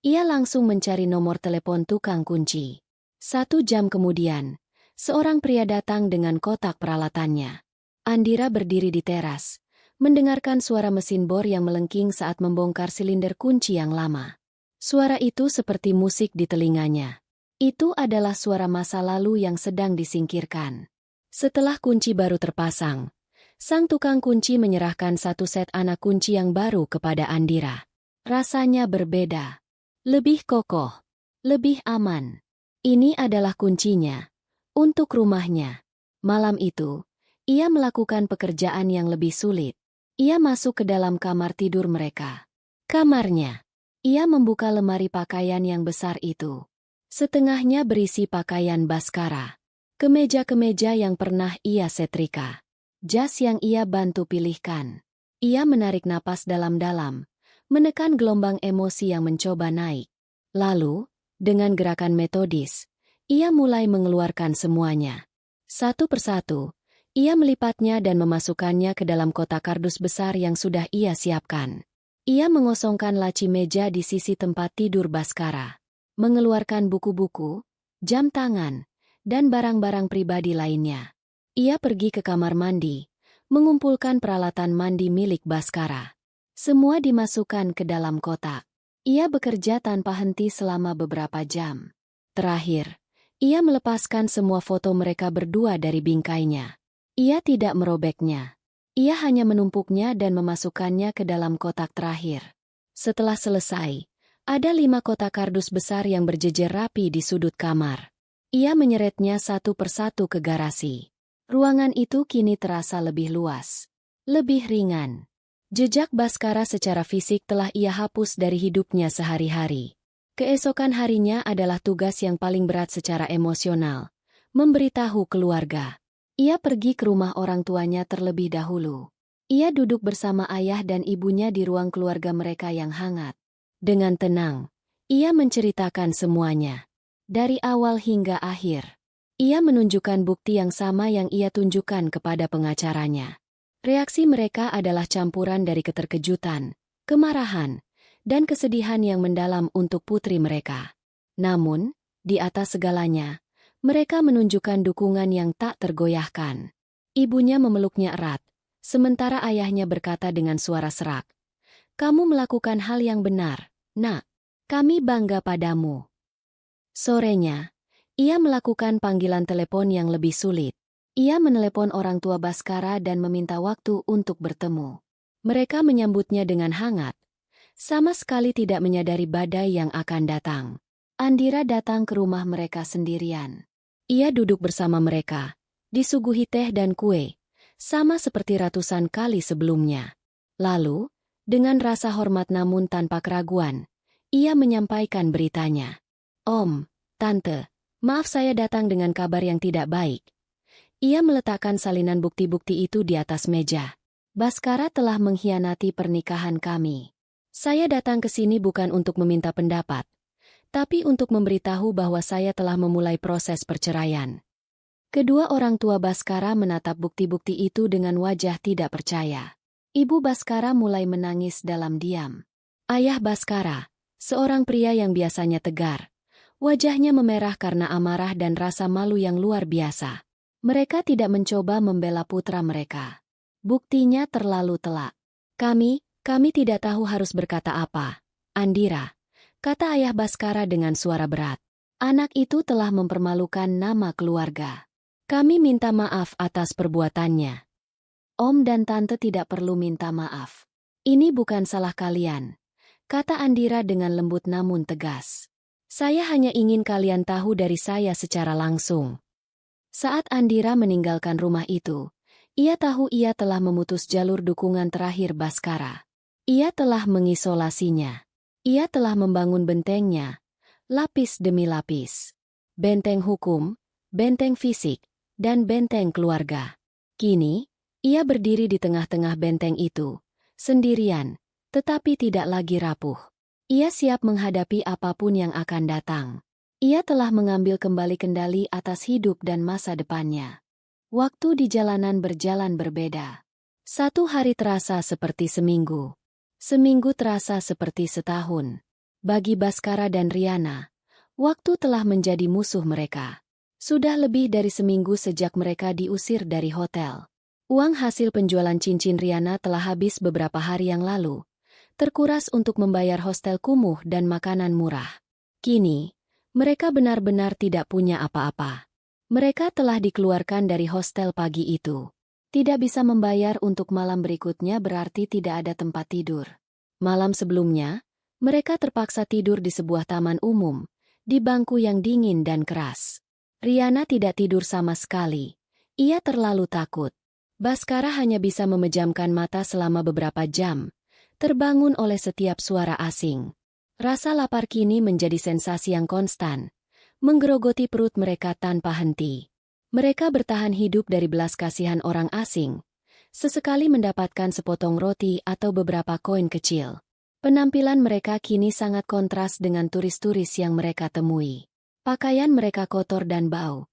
ia langsung mencari nomor telepon tukang kunci. 1 jam kemudian, seorang pria datang dengan kotak peralatannya. Andira berdiri di teras, mendengarkan suara mesin bor yang melengking saat membongkar silinder kunci yang lama. Suara itu seperti musik di telinganya. Itu adalah suara masa lalu yang sedang disingkirkan. Setelah kunci baru terpasang, sang tukang kunci menyerahkan satu set anak kunci yang baru kepada Andira. Rasanya berbeda. Lebih kokoh. Lebih aman. Ini adalah kuncinya. Untuk rumahnya. Malam itu, ia melakukan pekerjaan yang lebih sulit. Ia masuk ke dalam kamar tidur mereka. Kamarnya. Ia membuka lemari pakaian yang besar itu. Setengahnya berisi pakaian Baskara. Kemeja-kemeja yang pernah ia setrika. Jas yang ia bantu pilihkan. Ia menarik napas dalam-dalam, menekan gelombang emosi yang mencoba naik. Lalu, dengan gerakan metodis, ia mulai mengeluarkan semuanya. Satu persatu, ia melipatnya dan memasukkannya ke dalam kotak kardus besar yang sudah ia siapkan. Ia mengosongkan laci meja di sisi tempat tidur Baskara. Mengeluarkan buku-buku, jam tangan, dan barang-barang pribadi lainnya. Ia pergi ke kamar mandi, mengumpulkan peralatan mandi milik Baskara. Semua dimasukkan ke dalam kotak. Ia bekerja tanpa henti selama beberapa jam. Terakhir, ia melepaskan semua foto mereka berdua dari bingkainya. Ia tidak merobeknya. Ia hanya menumpuknya dan memasukkannya ke dalam kotak terakhir. Setelah selesai, ada 5 kotak kardus besar yang berjejer rapi di sudut kamar. Ia menyeretnya satu persatu ke garasi. Ruangan itu kini terasa lebih luas. Lebih ringan. Jejak Baskara secara fisik telah ia hapus dari hidupnya sehari-hari. Keesokan harinya adalah tugas yang paling berat secara emosional. Memberitahu keluarga. Ia pergi ke rumah orang tuanya terlebih dahulu. Ia duduk bersama ayah dan ibunya di ruang keluarga mereka yang hangat. Dengan tenang, ia menceritakan semuanya. Dari awal hingga akhir. Ia menunjukkan bukti yang sama yang ia tunjukkan kepada pengacaranya. Reaksi mereka adalah campuran dari keterkejutan, kemarahan, dan kesedihan yang mendalam untuk putri mereka. Namun, di atas segalanya, mereka menunjukkan dukungan yang tak tergoyahkan. Ibunya memeluknya erat, sementara ayahnya berkata dengan suara serak, "Kamu melakukan hal yang benar, Nak. Kami bangga padamu." Sorenya, ia melakukan panggilan telepon yang lebih sulit. Ia menelepon orang tua Baskara dan meminta waktu untuk bertemu. Mereka menyambutnya dengan hangat, sama sekali tidak menyadari badai yang akan datang. Andira datang ke rumah mereka sendirian. Ia duduk bersama mereka, disuguhi teh dan kue, sama seperti ratusan kali sebelumnya. Lalu, dengan rasa hormat namun tanpa keraguan, ia menyampaikan beritanya. "Om, Tante, maaf saya datang dengan kabar yang tidak baik." Ia meletakkan salinan bukti-bukti itu di atas meja. "Baskara telah mengkhianati pernikahan kami. Saya datang ke sini bukan untuk meminta pendapat, tapi untuk memberitahu bahwa saya telah memulai proses perceraian." Kedua orang tua Baskara menatap bukti-bukti itu dengan wajah tidak percaya. Ibu Baskara mulai menangis dalam diam. Ayah Baskara, seorang pria yang biasanya tegar, wajahnya memerah karena amarah dan rasa malu yang luar biasa. Mereka tidak mencoba membela putra mereka. Buktinya terlalu telak. Kami tidak tahu harus berkata apa. Andira, kata ayah Baskara dengan suara berat. Anak itu telah mempermalukan nama keluarga. Kami minta maaf atas perbuatannya. Om dan Tante tidak perlu minta maaf. Ini bukan salah kalian, kata Andira dengan lembut namun tegas. Saya hanya ingin kalian tahu dari saya secara langsung. Saat Andira meninggalkan rumah itu, ia tahu ia telah memutus jalur dukungan terakhir Baskara. Ia telah mengisolasinya. Ia telah membangun bentengnya, lapis demi lapis. Benteng hukum, benteng fisik, dan benteng keluarga. Kini, ia berdiri di tengah-tengah benteng itu, sendirian, tetapi tidak lagi rapuh. Ia siap menghadapi apapun yang akan datang. Ia telah mengambil kembali kendali atas hidup dan masa depannya. Waktu di jalanan berjalan berbeda. Satu hari terasa seperti seminggu. Seminggu terasa seperti setahun. Bagi Baskara dan Riana, waktu telah menjadi musuh mereka. Sudah lebih dari seminggu sejak mereka diusir dari hotel. Uang hasil penjualan cincin Riana telah habis beberapa hari yang lalu, terkuras untuk membayar hostel kumuh dan makanan murah. Kini, Mereka benar-benar tidak punya apa-apa. Mereka telah dikeluarkan dari hostel pagi itu. Tidak bisa membayar untuk malam berikutnya berarti tidak ada tempat tidur. Malam sebelumnya, mereka terpaksa tidur di sebuah taman umum, di bangku yang dingin dan keras. Riana tidak tidur sama sekali. Ia terlalu takut. Baskara hanya bisa memejamkan mata selama beberapa jam, terbangun oleh setiap suara asing. Rasa lapar kini menjadi sensasi yang konstan, menggerogoti perut mereka tanpa henti. Mereka bertahan hidup dari belas kasihan orang asing, sesekali mendapatkan sepotong roti atau beberapa koin kecil. Penampilan mereka kini sangat kontras dengan turis-turis yang mereka temui. Pakaian mereka kotor dan bau,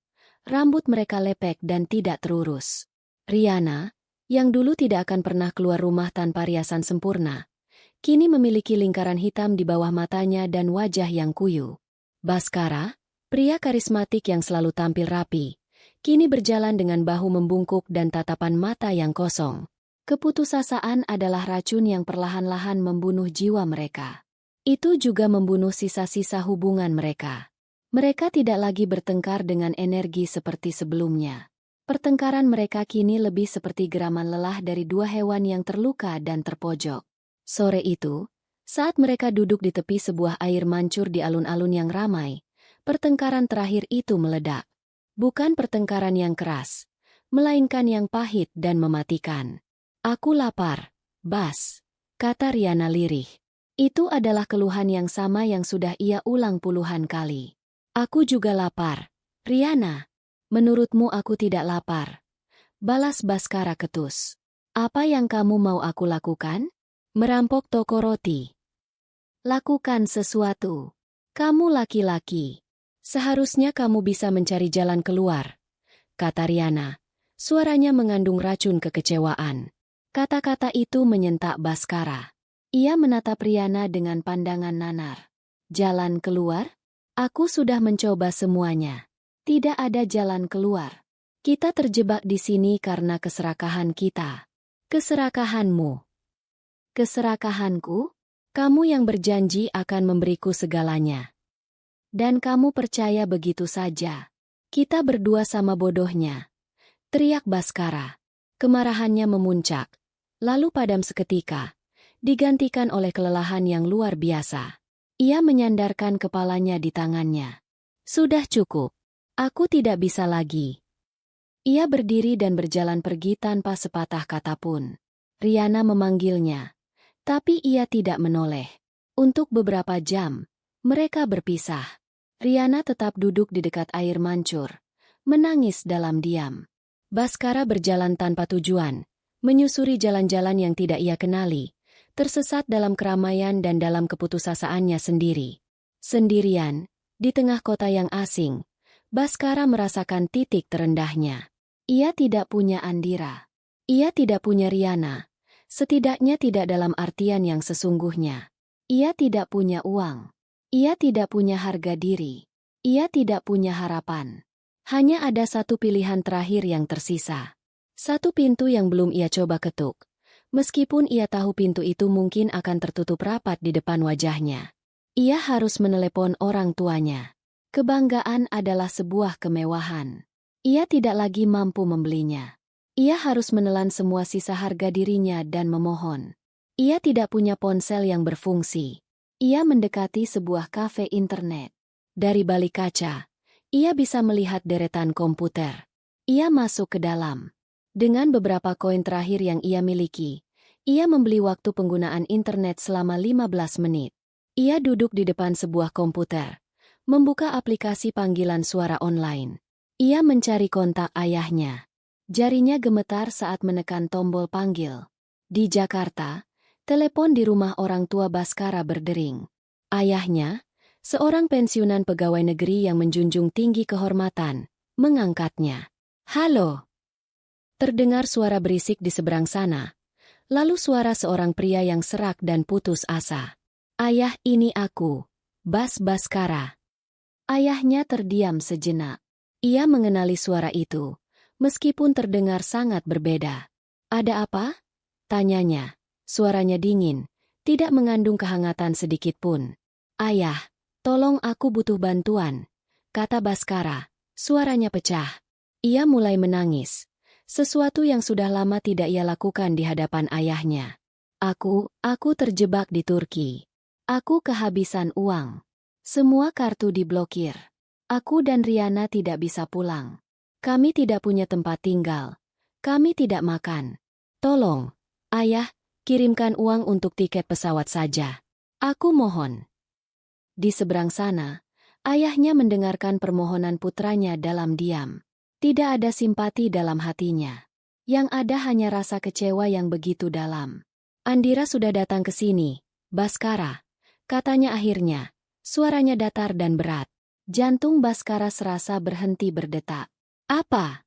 rambut mereka lepek dan tidak terurus. Riana, yang dulu tidak akan pernah keluar rumah tanpa riasan sempurna, kini memiliki lingkaran hitam di bawah matanya dan wajah yang kuyu. Baskara, pria karismatik yang selalu tampil rapi, kini berjalan dengan bahu membungkuk dan tatapan mata yang kosong. Keputusasaan adalah racun yang perlahan-lahan membunuh jiwa mereka. Itu juga membunuh sisa-sisa hubungan mereka. Mereka tidak lagi bertengkar dengan energi seperti sebelumnya. Pertengkaran mereka kini lebih seperti geraman lelah dari dua hewan yang terluka dan terpojok. Sore itu, saat mereka duduk di tepi sebuah air mancur di alun-alun yang ramai, pertengkaran terakhir itu meledak. Bukan pertengkaran yang keras, melainkan yang pahit dan mematikan. "Aku lapar, Bas," kata Riana lirih. Itu adalah keluhan yang sama yang sudah ia ulang puluhan kali. "Aku juga lapar, Riana." "Menurutmu aku tidak lapar?" balas Baskara ketus. "Apa yang kamu mau aku lakukan?" "Merampok toko roti." "Lakukan sesuatu. Kamu laki-laki. Seharusnya kamu bisa mencari jalan keluar," kata Riana. Suaranya mengandung racun kekecewaan. Kata-kata itu menyentak Baskara. Ia menatap Riana dengan pandangan nanar. "Jalan keluar? Aku sudah mencoba semuanya. Tidak ada jalan keluar. Kita terjebak di sini karena keserakahan kita." "Keserakahanmu? Keserakahanku? Kamu yang berjanji akan memberiku segalanya. Dan kamu percaya begitu saja. Kita berdua sama bodohnya," teriak Baskara. Kemarahannya memuncak, lalu padam seketika, digantikan oleh kelelahan yang luar biasa. Ia menyandarkan kepalanya di tangannya. "Sudah cukup. Aku tidak bisa lagi." Ia berdiri dan berjalan pergi tanpa sepatah kata pun. Riana memanggilnya, tapi ia tidak menoleh. Untuk beberapa jam, mereka berpisah. Riana tetap duduk di dekat air mancur, menangis dalam diam. Baskara berjalan tanpa tujuan, menyusuri jalan-jalan yang tidak ia kenali, tersesat dalam keramaian dan dalam keputusasaannya sendiri. Sendirian, di tengah kota yang asing, Baskara merasakan titik terendahnya. Ia tidak punya Andira. Ia tidak punya Riana. Setidaknya tidak dalam artian yang sesungguhnya. Ia tidak punya uang. Ia tidak punya harga diri. Ia tidak punya harapan. Hanya ada satu pilihan terakhir yang tersisa. Satu pintu yang belum ia coba ketuk. Meskipun ia tahu pintu itu mungkin akan tertutup rapat di depan wajahnya. Ia harus menelepon orang tuanya. Kebanggaan adalah sebuah kemewahan. Ia tidak lagi mampu membelinya. Ia harus menelan semua sisa harga dirinya dan memohon. Ia tidak punya ponsel yang berfungsi. Ia mendekati sebuah kafe internet. Dari balik kaca, ia bisa melihat deretan komputer. Ia masuk ke dalam. Dengan beberapa koin terakhir yang ia miliki, ia membeli waktu penggunaan internet selama 15 menit. Ia duduk di depan sebuah komputer, membuka aplikasi panggilan suara online. Ia mencari kontak ayahnya. Jarinya gemetar saat menekan tombol panggil. Di Jakarta, telepon di rumah orang tua Baskara berdering. Ayahnya, seorang pensiunan pegawai negeri yang menjunjung tinggi kehormatan, mengangkatnya. "Halo." Terdengar suara berisik di seberang sana, lalu suara seorang pria yang serak dan putus asa. "Ayah, ini aku, Baskara." Ayahnya terdiam sejenak. Ia mengenali suara itu, meskipun terdengar sangat berbeda. "Ada apa?" tanyanya. Suaranya dingin, tidak mengandung kehangatan sedikit pun. "Ayah, Tolong, aku butuh bantuan, kata Baskara. Suaranya pecah. Ia mulai menangis. Sesuatu yang sudah lama tidak ia lakukan di hadapan ayahnya. Aku terjebak di Turki. Aku kehabisan uang. Semua kartu diblokir. Aku dan Riana tidak bisa pulang. Kami tidak punya tempat tinggal. Kami tidak makan. Tolong, ayah, kirimkan uang untuk tiket pesawat saja. Aku mohon. Di seberang sana, ayahnya mendengarkan permohonan putranya dalam diam. Tidak ada simpati dalam hatinya. Yang ada hanya rasa kecewa yang begitu dalam. Andira sudah datang ke sini, Baskara, katanya akhirnya. Suaranya datar dan berat. Jantung Baskara serasa berhenti berdetak. Apa?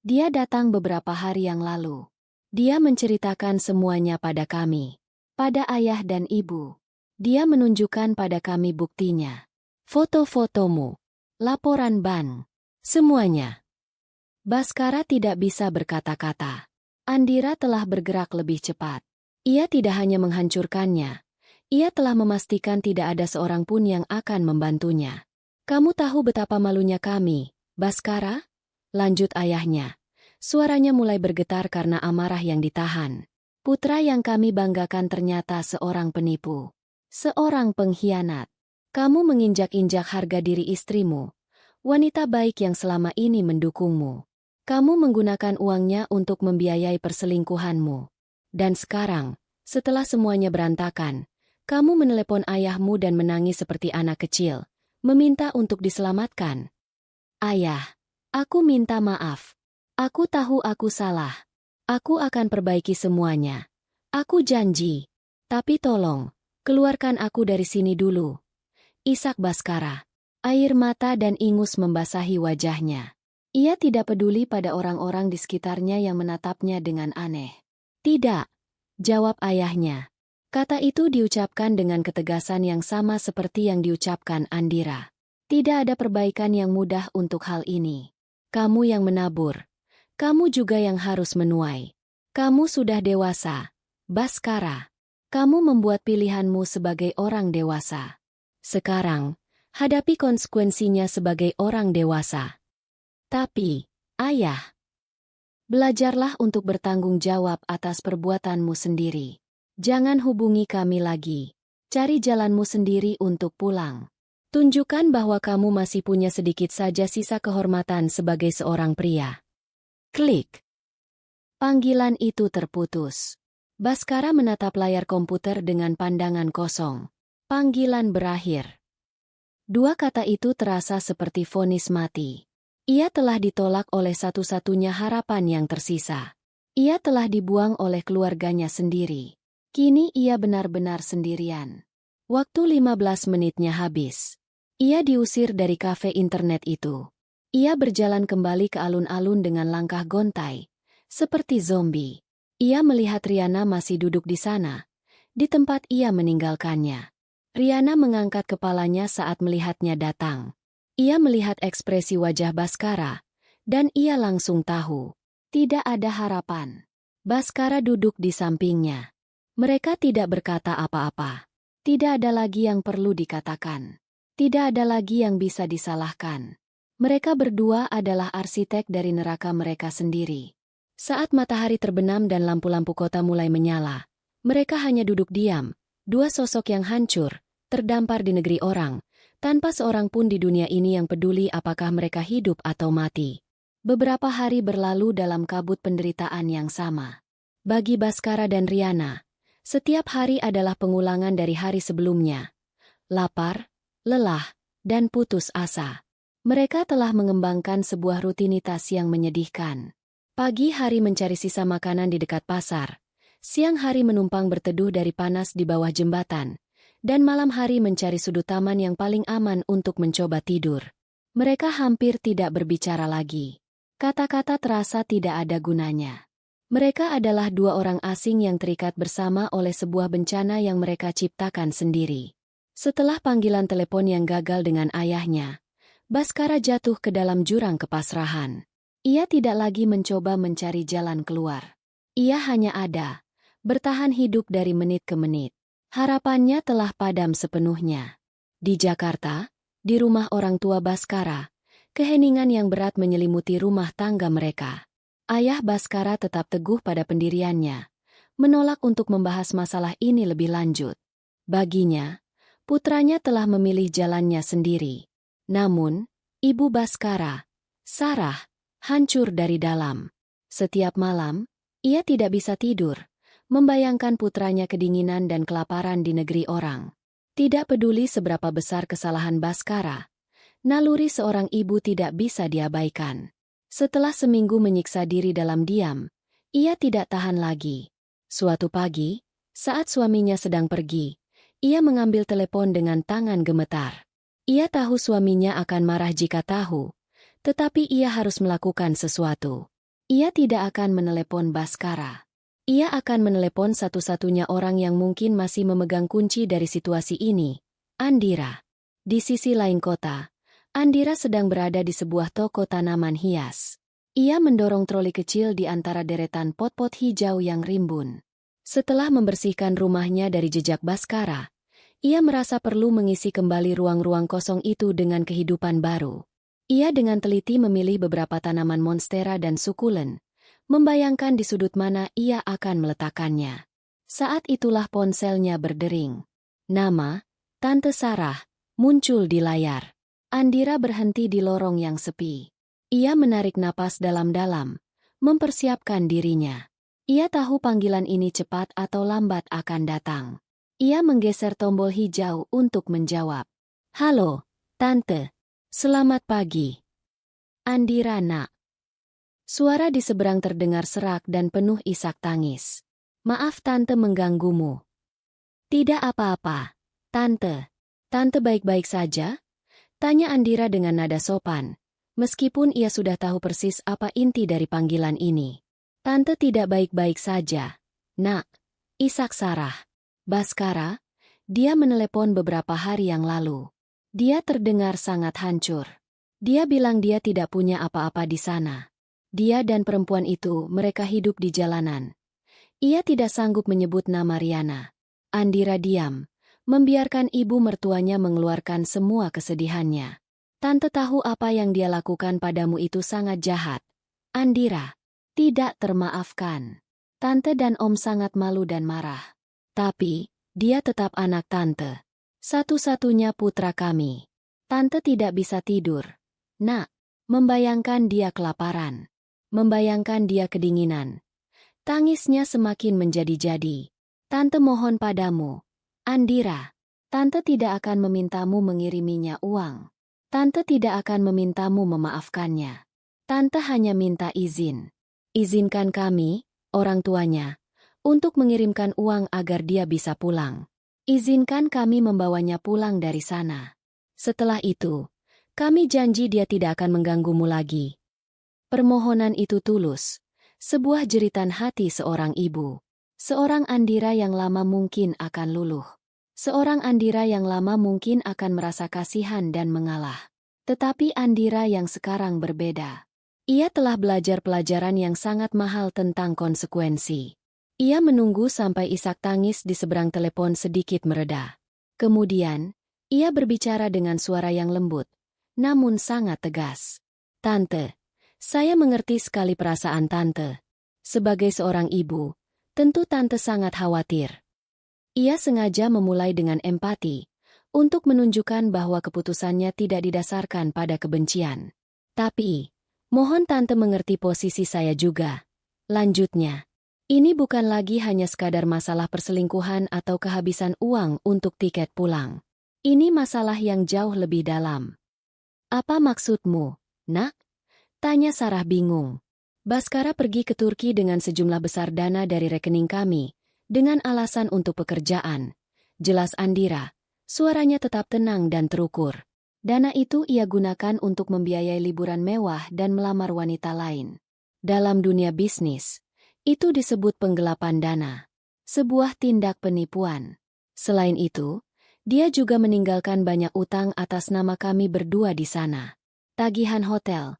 Dia datang beberapa hari yang lalu. Dia menceritakan semuanya pada kami. Pada ayah dan ibu. Dia menunjukkan pada kami buktinya. Foto-fotomu. Laporan bank. Semuanya. Baskara tidak bisa berkata-kata. Andira telah bergerak lebih cepat. Ia tidak hanya menghancurkannya. Ia telah memastikan tidak ada seorang pun yang akan membantunya. Kamu tahu betapa malunya kami, Baskara? Lanjut ayahnya. Suaranya mulai bergetar karena amarah yang ditahan. Putra yang kami banggakan ternyata seorang penipu. Seorang pengkhianat. Kamu menginjak-injak harga diri istrimu. Wanita baik yang selama ini mendukungmu. Kamu menggunakan uangnya untuk membiayai perselingkuhanmu. Dan sekarang, setelah semuanya berantakan, kamu menelepon ayahmu dan menangis seperti anak kecil, meminta untuk diselamatkan. Ayah, aku minta maaf. Aku tahu aku salah. Aku akan perbaiki semuanya. Aku janji. Tapi tolong, keluarkan aku dari sini dulu. Isak Baskara. Air mata dan ingus membasahi wajahnya. Ia tidak peduli pada orang-orang di sekitarnya yang menatapnya dengan aneh. Tidak, jawab ayahnya. Kata itu diucapkan dengan ketegasan yang sama seperti yang diucapkan Andira. Tidak ada perbaikan yang mudah untuk hal ini. Kamu yang menabur. Kamu juga yang harus menuai. Kamu sudah dewasa, Baskara. Kamu membuat pilihanmu sebagai orang dewasa. Sekarang, hadapi konsekuensinya sebagai orang dewasa. Tapi, ayah, belajarlah untuk bertanggung jawab atas perbuatanmu sendiri. Jangan hubungi kami lagi. Cari jalanmu sendiri untuk pulang. Tunjukkan bahwa kamu masih punya sedikit saja sisa kehormatan sebagai seorang pria. Klik. Panggilan itu terputus. Baskara menatap layar komputer dengan pandangan kosong. Panggilan berakhir. Dua kata itu terasa seperti vonis mati. Ia telah ditolak oleh satu-satunya harapan yang tersisa. Ia telah dibuang oleh keluarganya sendiri. Kini ia benar-benar sendirian. Waktu 15 menitnya habis. Ia diusir dari kafe internet itu. Ia berjalan kembali ke alun-alun dengan langkah gontai, seperti zombie. Ia melihat Riana masih duduk di sana, di tempat ia meninggalkannya. Riana mengangkat kepalanya saat melihatnya datang. Ia melihat ekspresi wajah Baskara, dan ia langsung tahu. Tidak ada harapan. Baskara duduk di sampingnya. Mereka tidak berkata apa-apa. Tidak ada lagi yang perlu dikatakan. Tidak ada lagi yang bisa disalahkan. Mereka berdua adalah arsitek dari neraka mereka sendiri. Saat matahari terbenam dan lampu-lampu kota mulai menyala, mereka hanya duduk diam, dua sosok yang hancur, terdampar di negeri orang, tanpa seorang pun di dunia ini yang peduli apakah mereka hidup atau mati. Beberapa hari berlalu dalam kabut penderitaan yang sama. Bagi Baskara dan Riana, setiap hari adalah pengulangan dari hari sebelumnya. Lapar, lelah, dan putus asa. Mereka telah mengembangkan sebuah rutinitas yang menyedihkan. Pagi hari mencari sisa makanan di dekat pasar, siang hari menumpang berteduh dari panas di bawah jembatan, dan malam hari mencari sudut taman yang paling aman untuk mencoba tidur. Mereka hampir tidak berbicara lagi. Kata-kata terasa tidak ada gunanya. Mereka adalah dua orang asing yang terikat bersama oleh sebuah bencana yang mereka ciptakan sendiri. Setelah panggilan telepon yang gagal dengan ayahnya, Baskara jatuh ke dalam jurang kepasrahan. Ia tidak lagi mencoba mencari jalan keluar. Ia hanya ada, bertahan hidup dari menit ke menit. Harapannya telah padam sepenuhnya. Di Jakarta, di rumah orang tua Baskara, keheningan yang berat menyelimuti rumah tangga mereka. Ayah Baskara tetap teguh pada pendiriannya, menolak untuk membahas masalah ini lebih lanjut. Baginya, putranya telah memilih jalannya sendiri. Namun, ibu Baskara, Sarah, hancur dari dalam. Setiap malam, ia tidak bisa tidur, membayangkan putranya kedinginan dan kelaparan di negeri orang. Tidak peduli seberapa besar kesalahan Baskara, naluri seorang ibu tidak bisa diabaikan. Setelah seminggu menyiksa diri dalam diam, ia tidak tahan lagi. Suatu pagi, saat suaminya sedang pergi, ia mengambil telepon dengan tangan gemetar. Ia tahu suaminya akan marah jika tahu, tetapi ia harus melakukan sesuatu. Ia tidak akan menelepon Baskara. Ia akan menelepon satu-satunya orang yang mungkin masih memegang kunci dari situasi ini, Andira. Di sisi lain kota, Andira sedang berada di sebuah toko tanaman hias. Ia mendorong troli kecil di antara deretan pot-pot hijau yang rimbun. Setelah membersihkan rumahnya dari jejak Baskara, ia merasa perlu mengisi kembali ruang-ruang kosong itu dengan kehidupan baru. Ia dengan teliti memilih beberapa tanaman monstera dan sukulen, membayangkan di sudut mana ia akan meletakkannya. Saat itulah ponselnya berdering. Nama, Tante Sarah, muncul di layar. Andira berhenti di lorong yang sepi. Ia menarik napas dalam-dalam, mempersiapkan dirinya. Ia tahu panggilan ini cepat atau lambat akan datang. Ia menggeser tombol hijau untuk menjawab. Halo, Tante. Selamat pagi. Andira, nak. Suara di seberang terdengar serak dan penuh isak tangis. Maaf Tante mengganggumu. Tidak apa-apa, Tante. Tante baik-baik saja? Tanya Andira dengan nada sopan, meskipun ia sudah tahu persis apa inti dari panggilan ini. Tante tidak baik-baik saja, nak. Isak Sarah. Baskara, dia menelepon beberapa hari yang lalu. Dia terdengar sangat hancur. Dia bilang dia tidak punya apa-apa di sana. Dia dan perempuan itu, mereka hidup di jalanan. Ia tidak sanggup menyebut nama Riana. Andira diam, membiarkan ibu mertuanya mengeluarkan semua kesedihannya. Tante tahu apa yang dia lakukan padamu itu sangat jahat. Andira, tidak termaafkan. Tante dan Om sangat malu dan marah. Tapi, dia tetap anak Tante. Satu-satunya putra kami. Tante tidak bisa tidur. Nak, membayangkan dia kelaparan. Membayangkan dia kedinginan. Tangisnya semakin menjadi-jadi. Tante mohon padamu, Andira. Tante tidak akan memintamu mengiriminya uang. Tante tidak akan memintamu memaafkannya. Tante hanya minta izin. Izinkan kami, orang tuanya, untuk mengirimkan uang agar dia bisa pulang. Izinkan kami membawanya pulang dari sana. Setelah itu, kami janji dia tidak akan mengganggumu lagi. Permohonan itu tulus, sebuah jeritan hati seorang ibu. Seorang Andira yang lama mungkin akan luluh. Seorang Andira yang lama mungkin akan merasa kasihan dan mengalah. Tetapi Andira yang sekarang berbeda. Ia telah belajar pelajaran yang sangat mahal tentang konsekuensi. Ia menunggu sampai isak tangis di seberang telepon sedikit mereda. Kemudian, ia berbicara dengan suara yang lembut, namun sangat tegas. Tante, saya mengerti sekali perasaan Tante. Sebagai seorang ibu, tentu Tante sangat khawatir. Ia sengaja memulai dengan empati, untuk menunjukkan bahwa keputusannya tidak didasarkan pada kebencian. Tapi, mohon Tante mengerti posisi saya juga. Lanjutnya, ini bukan lagi hanya sekadar masalah perselingkuhan atau kehabisan uang untuk tiket pulang. Ini masalah yang jauh lebih dalam. Apa maksudmu, nak? Tanya Sarah bingung. Baskara pergi ke Turki dengan sejumlah besar dana dari rekening kami, dengan alasan untuk pekerjaan. Jelas Andira, suaranya tetap tenang dan terukur. Dana itu ia gunakan untuk membiayai liburan mewah dan melamar wanita lain. Dalam dunia bisnis, itu disebut penggelapan dana. Sebuah tindak penipuan. Selain itu, dia juga meninggalkan banyak utang atas nama kami berdua di sana. Tagihan hotel,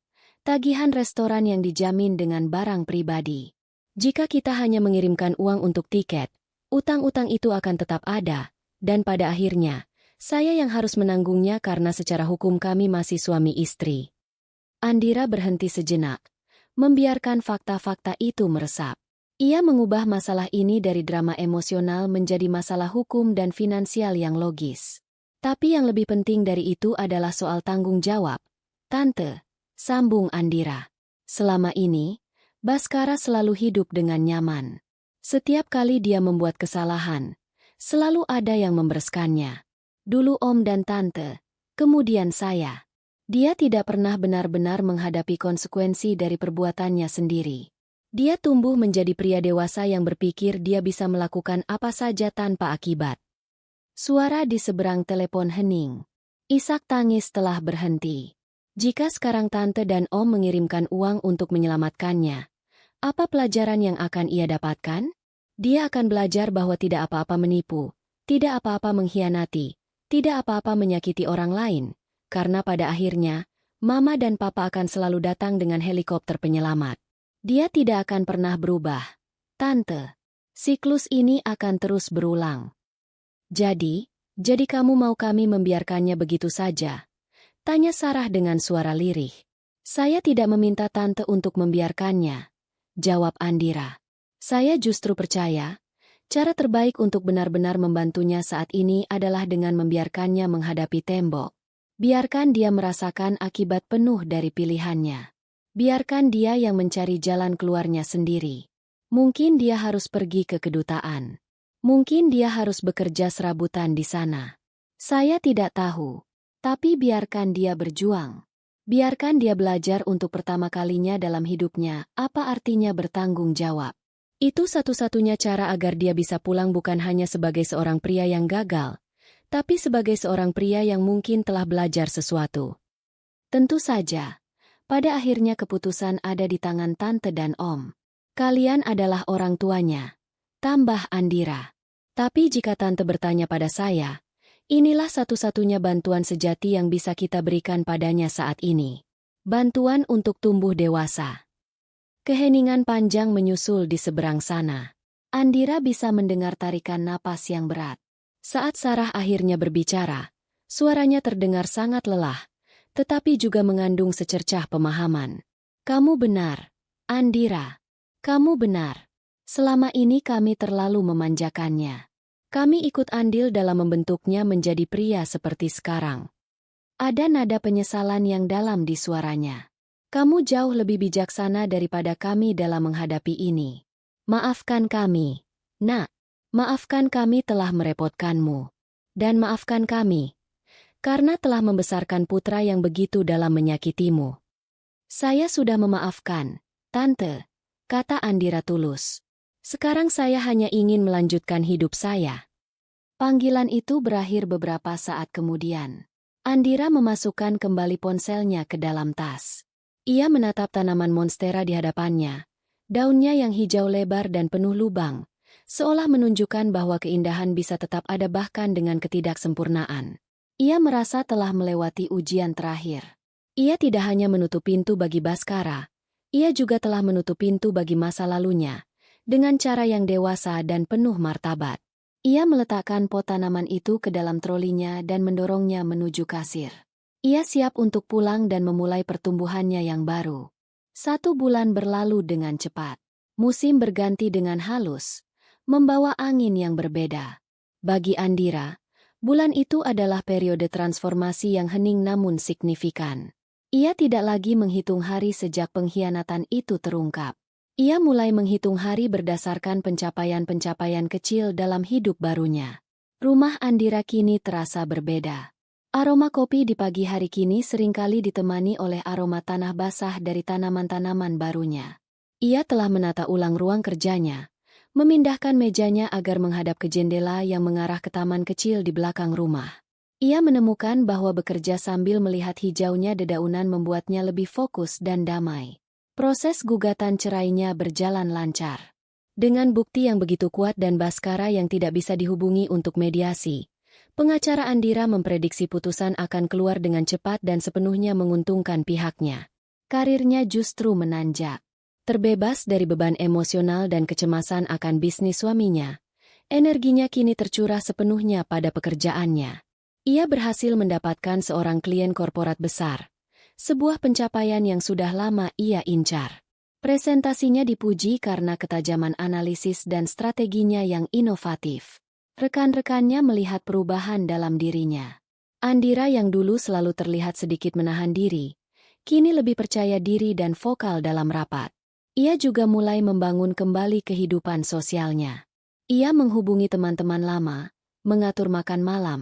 tagihan restoran yang dijamin dengan barang pribadi. Jika kita hanya mengirimkan uang untuk tiket, utang-utang itu akan tetap ada, dan pada akhirnya, Saya yang harus menanggungnya karena secara hukum kami masih suami istri. Andira berhenti sejenak, membiarkan fakta-fakta itu meresap. Ia mengubah masalah ini dari drama emosional menjadi masalah hukum dan finansial yang logis. Tapi yang lebih penting dari itu adalah soal tanggung jawab. Tante, sambung Andira. Selama ini, Baskara selalu hidup dengan nyaman. Setiap kali dia membuat kesalahan, selalu ada yang membereskannya. Dulu Om dan Tante, kemudian saya. Dia tidak pernah benar-benar menghadapi konsekuensi dari perbuatannya sendiri. Dia tumbuh menjadi pria dewasa yang berpikir dia bisa melakukan apa saja tanpa akibat. Suara di seberang telepon hening. Isak tangis telah berhenti. Jika sekarang Tante dan Om mengirimkan uang untuk menyelamatkannya, apa pelajaran yang akan ia dapatkan? Dia akan belajar bahwa tidak apa-apa menipu, tidak apa-apa mengkhianati, tidak apa-apa menyakiti orang lain, karena pada akhirnya, Mama dan Papa akan selalu datang dengan helikopter penyelamat. Dia tidak akan pernah berubah. Tante, siklus ini akan terus berulang. Jadi kamu mau kami membiarkannya begitu saja? Tanya Sarah dengan suara lirih. Saya tidak meminta Tante untuk membiarkannya, jawab Andira. Saya justru percaya, cara terbaik untuk benar-benar membantunya saat ini adalah dengan membiarkannya menghadapi tembok. Biarkan dia merasakan akibat penuh dari pilihannya. Biarkan dia yang mencari jalan keluarnya sendiri. Mungkin dia harus pergi ke kedutaan. Mungkin dia harus bekerja serabutan di sana. Saya tidak tahu. Tapi biarkan dia berjuang. Biarkan dia belajar untuk pertama kalinya dalam hidupnya apa artinya bertanggung jawab. Itu satu-satunya cara agar dia bisa pulang bukan hanya sebagai seorang pria yang gagal, tapi sebagai seorang pria yang mungkin telah belajar sesuatu. Tentu saja. Pada akhirnya keputusan ada di tangan Tante dan Om. Kalian adalah orang tuanya. Tambah Andira. Tapi jika Tante bertanya pada saya, inilah satu-satunya bantuan sejati yang bisa kita berikan padanya saat ini. Bantuan untuk tumbuh dewasa. Keheningan panjang menyusul di seberang sana. Andira bisa mendengar tarikan napas yang berat. Saat Sarah akhirnya berbicara, suaranya terdengar sangat lelah, tetapi juga mengandung secercah pemahaman. Kamu benar, Andira. Kamu benar. Selama ini kami terlalu memanjakannya. Kami ikut andil dalam membentuknya menjadi pria seperti sekarang. Ada nada penyesalan yang dalam di suaranya. Kamu jauh lebih bijaksana daripada kami dalam menghadapi ini. Maafkan kami, Nak. Maafkan kami telah merepotkanmu. Dan maafkan kami, karena telah membesarkan putra yang begitu dalam menyakitimu. Saya sudah memaafkan, Tante, kata Andira tulus. Sekarang saya hanya ingin melanjutkan hidup saya. Panggilan itu berakhir beberapa saat kemudian. Andira memasukkan kembali ponselnya ke dalam tas. Ia menatap tanaman monstera di hadapannya. Daunnya yang hijau lebar dan penuh lubang, seolah menunjukkan bahwa keindahan bisa tetap ada bahkan dengan ketidaksempurnaan. Ia merasa telah melewati ujian terakhir. Ia tidak hanya menutup pintu bagi Baskara, ia juga telah menutup pintu bagi masa lalunya, dengan cara yang dewasa dan penuh martabat. Ia meletakkan pot tanaman itu ke dalam trolinya dan mendorongnya menuju kasir. Ia siap untuk pulang dan memulai pertumbuhannya yang baru. 1 bulan berlalu dengan cepat. Musim berganti dengan halus, membawa angin yang berbeda. Bagi Andira, bulan itu adalah periode transformasi yang hening namun signifikan. Ia tidak lagi menghitung hari sejak pengkhianatan itu terungkap. Ia mulai menghitung hari berdasarkan pencapaian-pencapaian kecil dalam hidup barunya. Rumah Andira kini terasa berbeda. Aroma kopi di pagi hari kini seringkali ditemani oleh aroma tanah basah dari tanaman-tanaman barunya. Ia telah menata ulang ruang kerjanya, memindahkan mejanya agar menghadap ke jendela yang mengarah ke taman kecil di belakang rumah. Ia menemukan bahwa bekerja sambil melihat hijaunya dedaunan membuatnya lebih fokus dan damai. Proses gugatan cerainya berjalan lancar. Dengan bukti yang begitu kuat dan Baskara yang tidak bisa dihubungi untuk mediasi, pengacara Andira memprediksi putusan akan keluar dengan cepat dan sepenuhnya menguntungkan pihaknya. Karirnya justru menanjak. Terbebas dari beban emosional dan kecemasan akan bisnis suaminya, energinya kini tercurah sepenuhnya pada pekerjaannya. Ia berhasil mendapatkan seorang klien korporat besar, sebuah pencapaian yang sudah lama ia incar. Presentasinya dipuji karena ketajaman analisis dan strateginya yang inovatif. Rekan-rekannya melihat perubahan dalam dirinya. Andira yang dulu selalu terlihat sedikit menahan diri, kini lebih percaya diri dan vokal dalam rapat. Ia juga mulai membangun kembali kehidupan sosialnya. Ia menghubungi teman-teman lama, mengatur makan malam,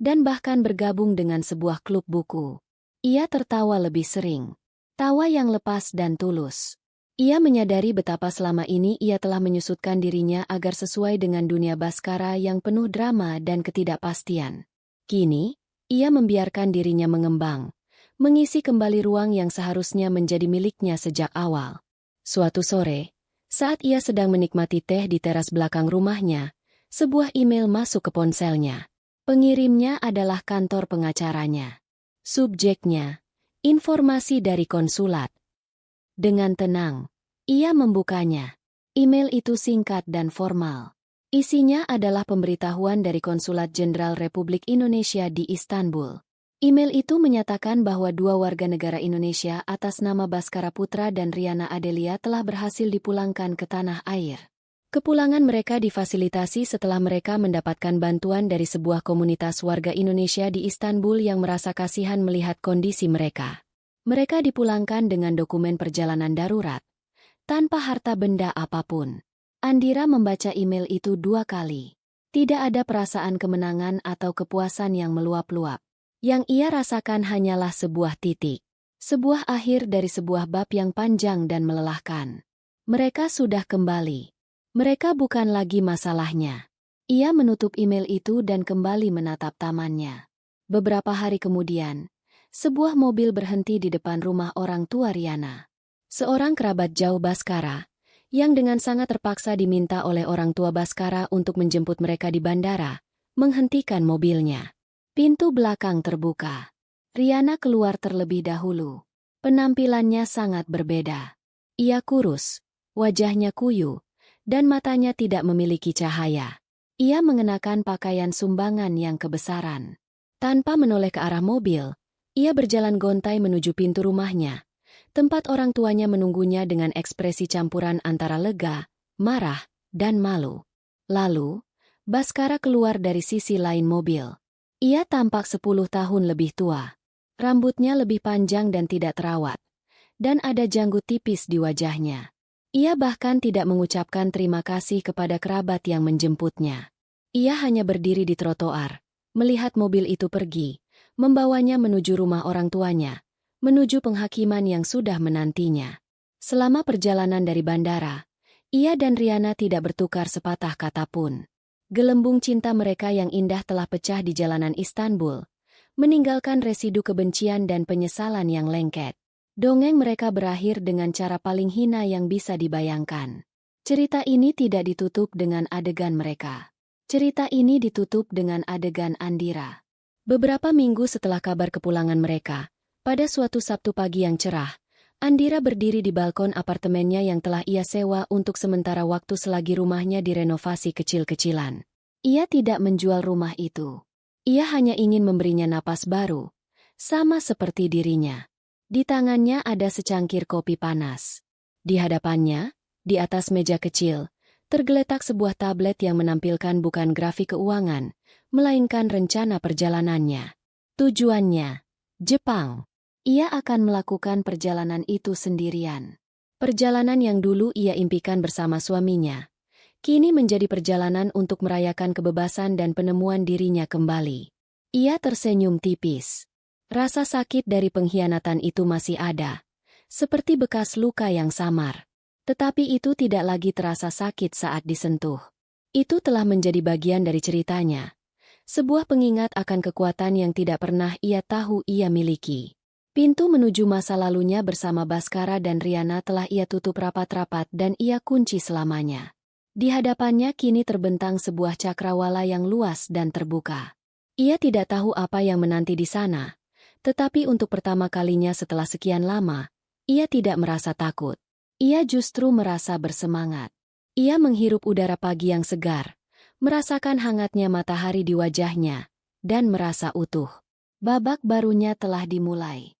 dan bahkan bergabung dengan sebuah klub buku. Ia tertawa lebih sering. Tawa yang lepas dan tulus. Ia menyadari betapa selama ini ia telah menyusutkan dirinya agar sesuai dengan dunia Baskara yang penuh drama dan ketidakpastian. Kini, ia membiarkan dirinya mengembang, mengisi kembali ruang yang seharusnya menjadi miliknya sejak awal. Suatu sore, saat ia sedang menikmati teh di teras belakang rumahnya, sebuah email masuk ke ponselnya. Pengirimnya adalah kantor pengacaranya. Subjeknya, informasi dari konsulat. Dengan tenang, ia membukanya. Email itu singkat dan formal. Isinya adalah pemberitahuan dari Konsulat Jenderal Republik Indonesia di Istanbul. Email itu menyatakan bahwa 2 warga negara Indonesia atas nama Baskara Putra dan Riana Adelia telah berhasil dipulangkan ke tanah air. Kepulangan mereka difasilitasi setelah mereka mendapatkan bantuan dari sebuah komunitas warga Indonesia di Istanbul yang merasa kasihan melihat kondisi mereka. Mereka dipulangkan dengan dokumen perjalanan darurat, tanpa harta benda apapun. Andira membaca email itu 2 kali. Tidak ada perasaan kemenangan atau kepuasan yang meluap-luap. Yang ia rasakan hanyalah sebuah titik. Sebuah akhir dari sebuah bab yang panjang dan melelahkan. Mereka sudah kembali. Mereka bukan lagi masalahnya. Ia menutup email itu dan kembali menatap tamannya. Beberapa hari kemudian, sebuah mobil berhenti di depan rumah orang tua Riana. Seorang kerabat jauh Baskara, yang dengan sangat terpaksa diminta oleh orang tua Baskara untuk menjemput mereka di bandara, menghentikan mobilnya. Pintu belakang terbuka. Riana keluar terlebih dahulu. Penampilannya sangat berbeda. Ia kurus, wajahnya kuyu, dan matanya tidak memiliki cahaya. Ia mengenakan pakaian sumbangan yang kebesaran. Tanpa menoleh ke arah mobil, ia berjalan gontai menuju pintu rumahnya, tempat orang tuanya menunggunya dengan ekspresi campuran antara lega, marah, dan malu. Lalu, Baskara keluar dari sisi lain mobil. Ia tampak 10 tahun lebih tua. Rambutnya lebih panjang dan tidak terawat. Dan ada janggut tipis di wajahnya. Ia bahkan tidak mengucapkan terima kasih kepada kerabat yang menjemputnya. Ia hanya berdiri di trotoar, melihat mobil itu pergi, membawanya menuju rumah orang tuanya, menuju penghakiman yang sudah menantinya. Selama perjalanan dari bandara, ia dan Riana tidak bertukar sepatah kata pun. Gelembung cinta mereka yang indah telah pecah di jalanan Istanbul, meninggalkan residu kebencian dan penyesalan yang lengket. Dongeng mereka berakhir dengan cara paling hina yang bisa dibayangkan. Cerita ini tidak ditutup dengan adegan mereka. Cerita ini ditutup dengan adegan Andira. Beberapa minggu setelah kabar kepulangan mereka, pada suatu Sabtu pagi yang cerah, Andira berdiri di balkon apartemennya yang telah ia sewa untuk sementara waktu selagi rumahnya direnovasi kecil-kecilan. Ia tidak menjual rumah itu. Ia hanya ingin memberinya napas baru, sama seperti dirinya. Di tangannya ada secangkir kopi panas. Di hadapannya, di atas meja kecil, tergeletak sebuah tablet yang menampilkan bukan grafik keuangan, melainkan rencana perjalanannya. Tujuannya, Jepang. Ia akan melakukan perjalanan itu sendirian. Perjalanan yang dulu ia impikan bersama suaminya, kini menjadi perjalanan untuk merayakan kebebasan dan penemuan dirinya kembali. Ia tersenyum tipis. Rasa sakit dari pengkhianatan itu masih ada, seperti bekas luka yang samar. Tetapi itu tidak lagi terasa sakit saat disentuh. Itu telah menjadi bagian dari ceritanya. Sebuah pengingat akan kekuatan yang tidak pernah ia tahu ia miliki. Pintu menuju masa lalunya bersama Baskara dan Riana telah ia tutup rapat-rapat dan ia kunci selamanya. Di hadapannya kini terbentang sebuah cakrawala yang luas dan terbuka. Ia tidak tahu apa yang menanti di sana, tetapi untuk pertama kalinya setelah sekian lama, ia tidak merasa takut. Ia justru merasa bersemangat. Ia menghirup udara pagi yang segar, merasakan hangatnya matahari di wajahnya, dan merasa utuh. Babak barunya telah dimulai.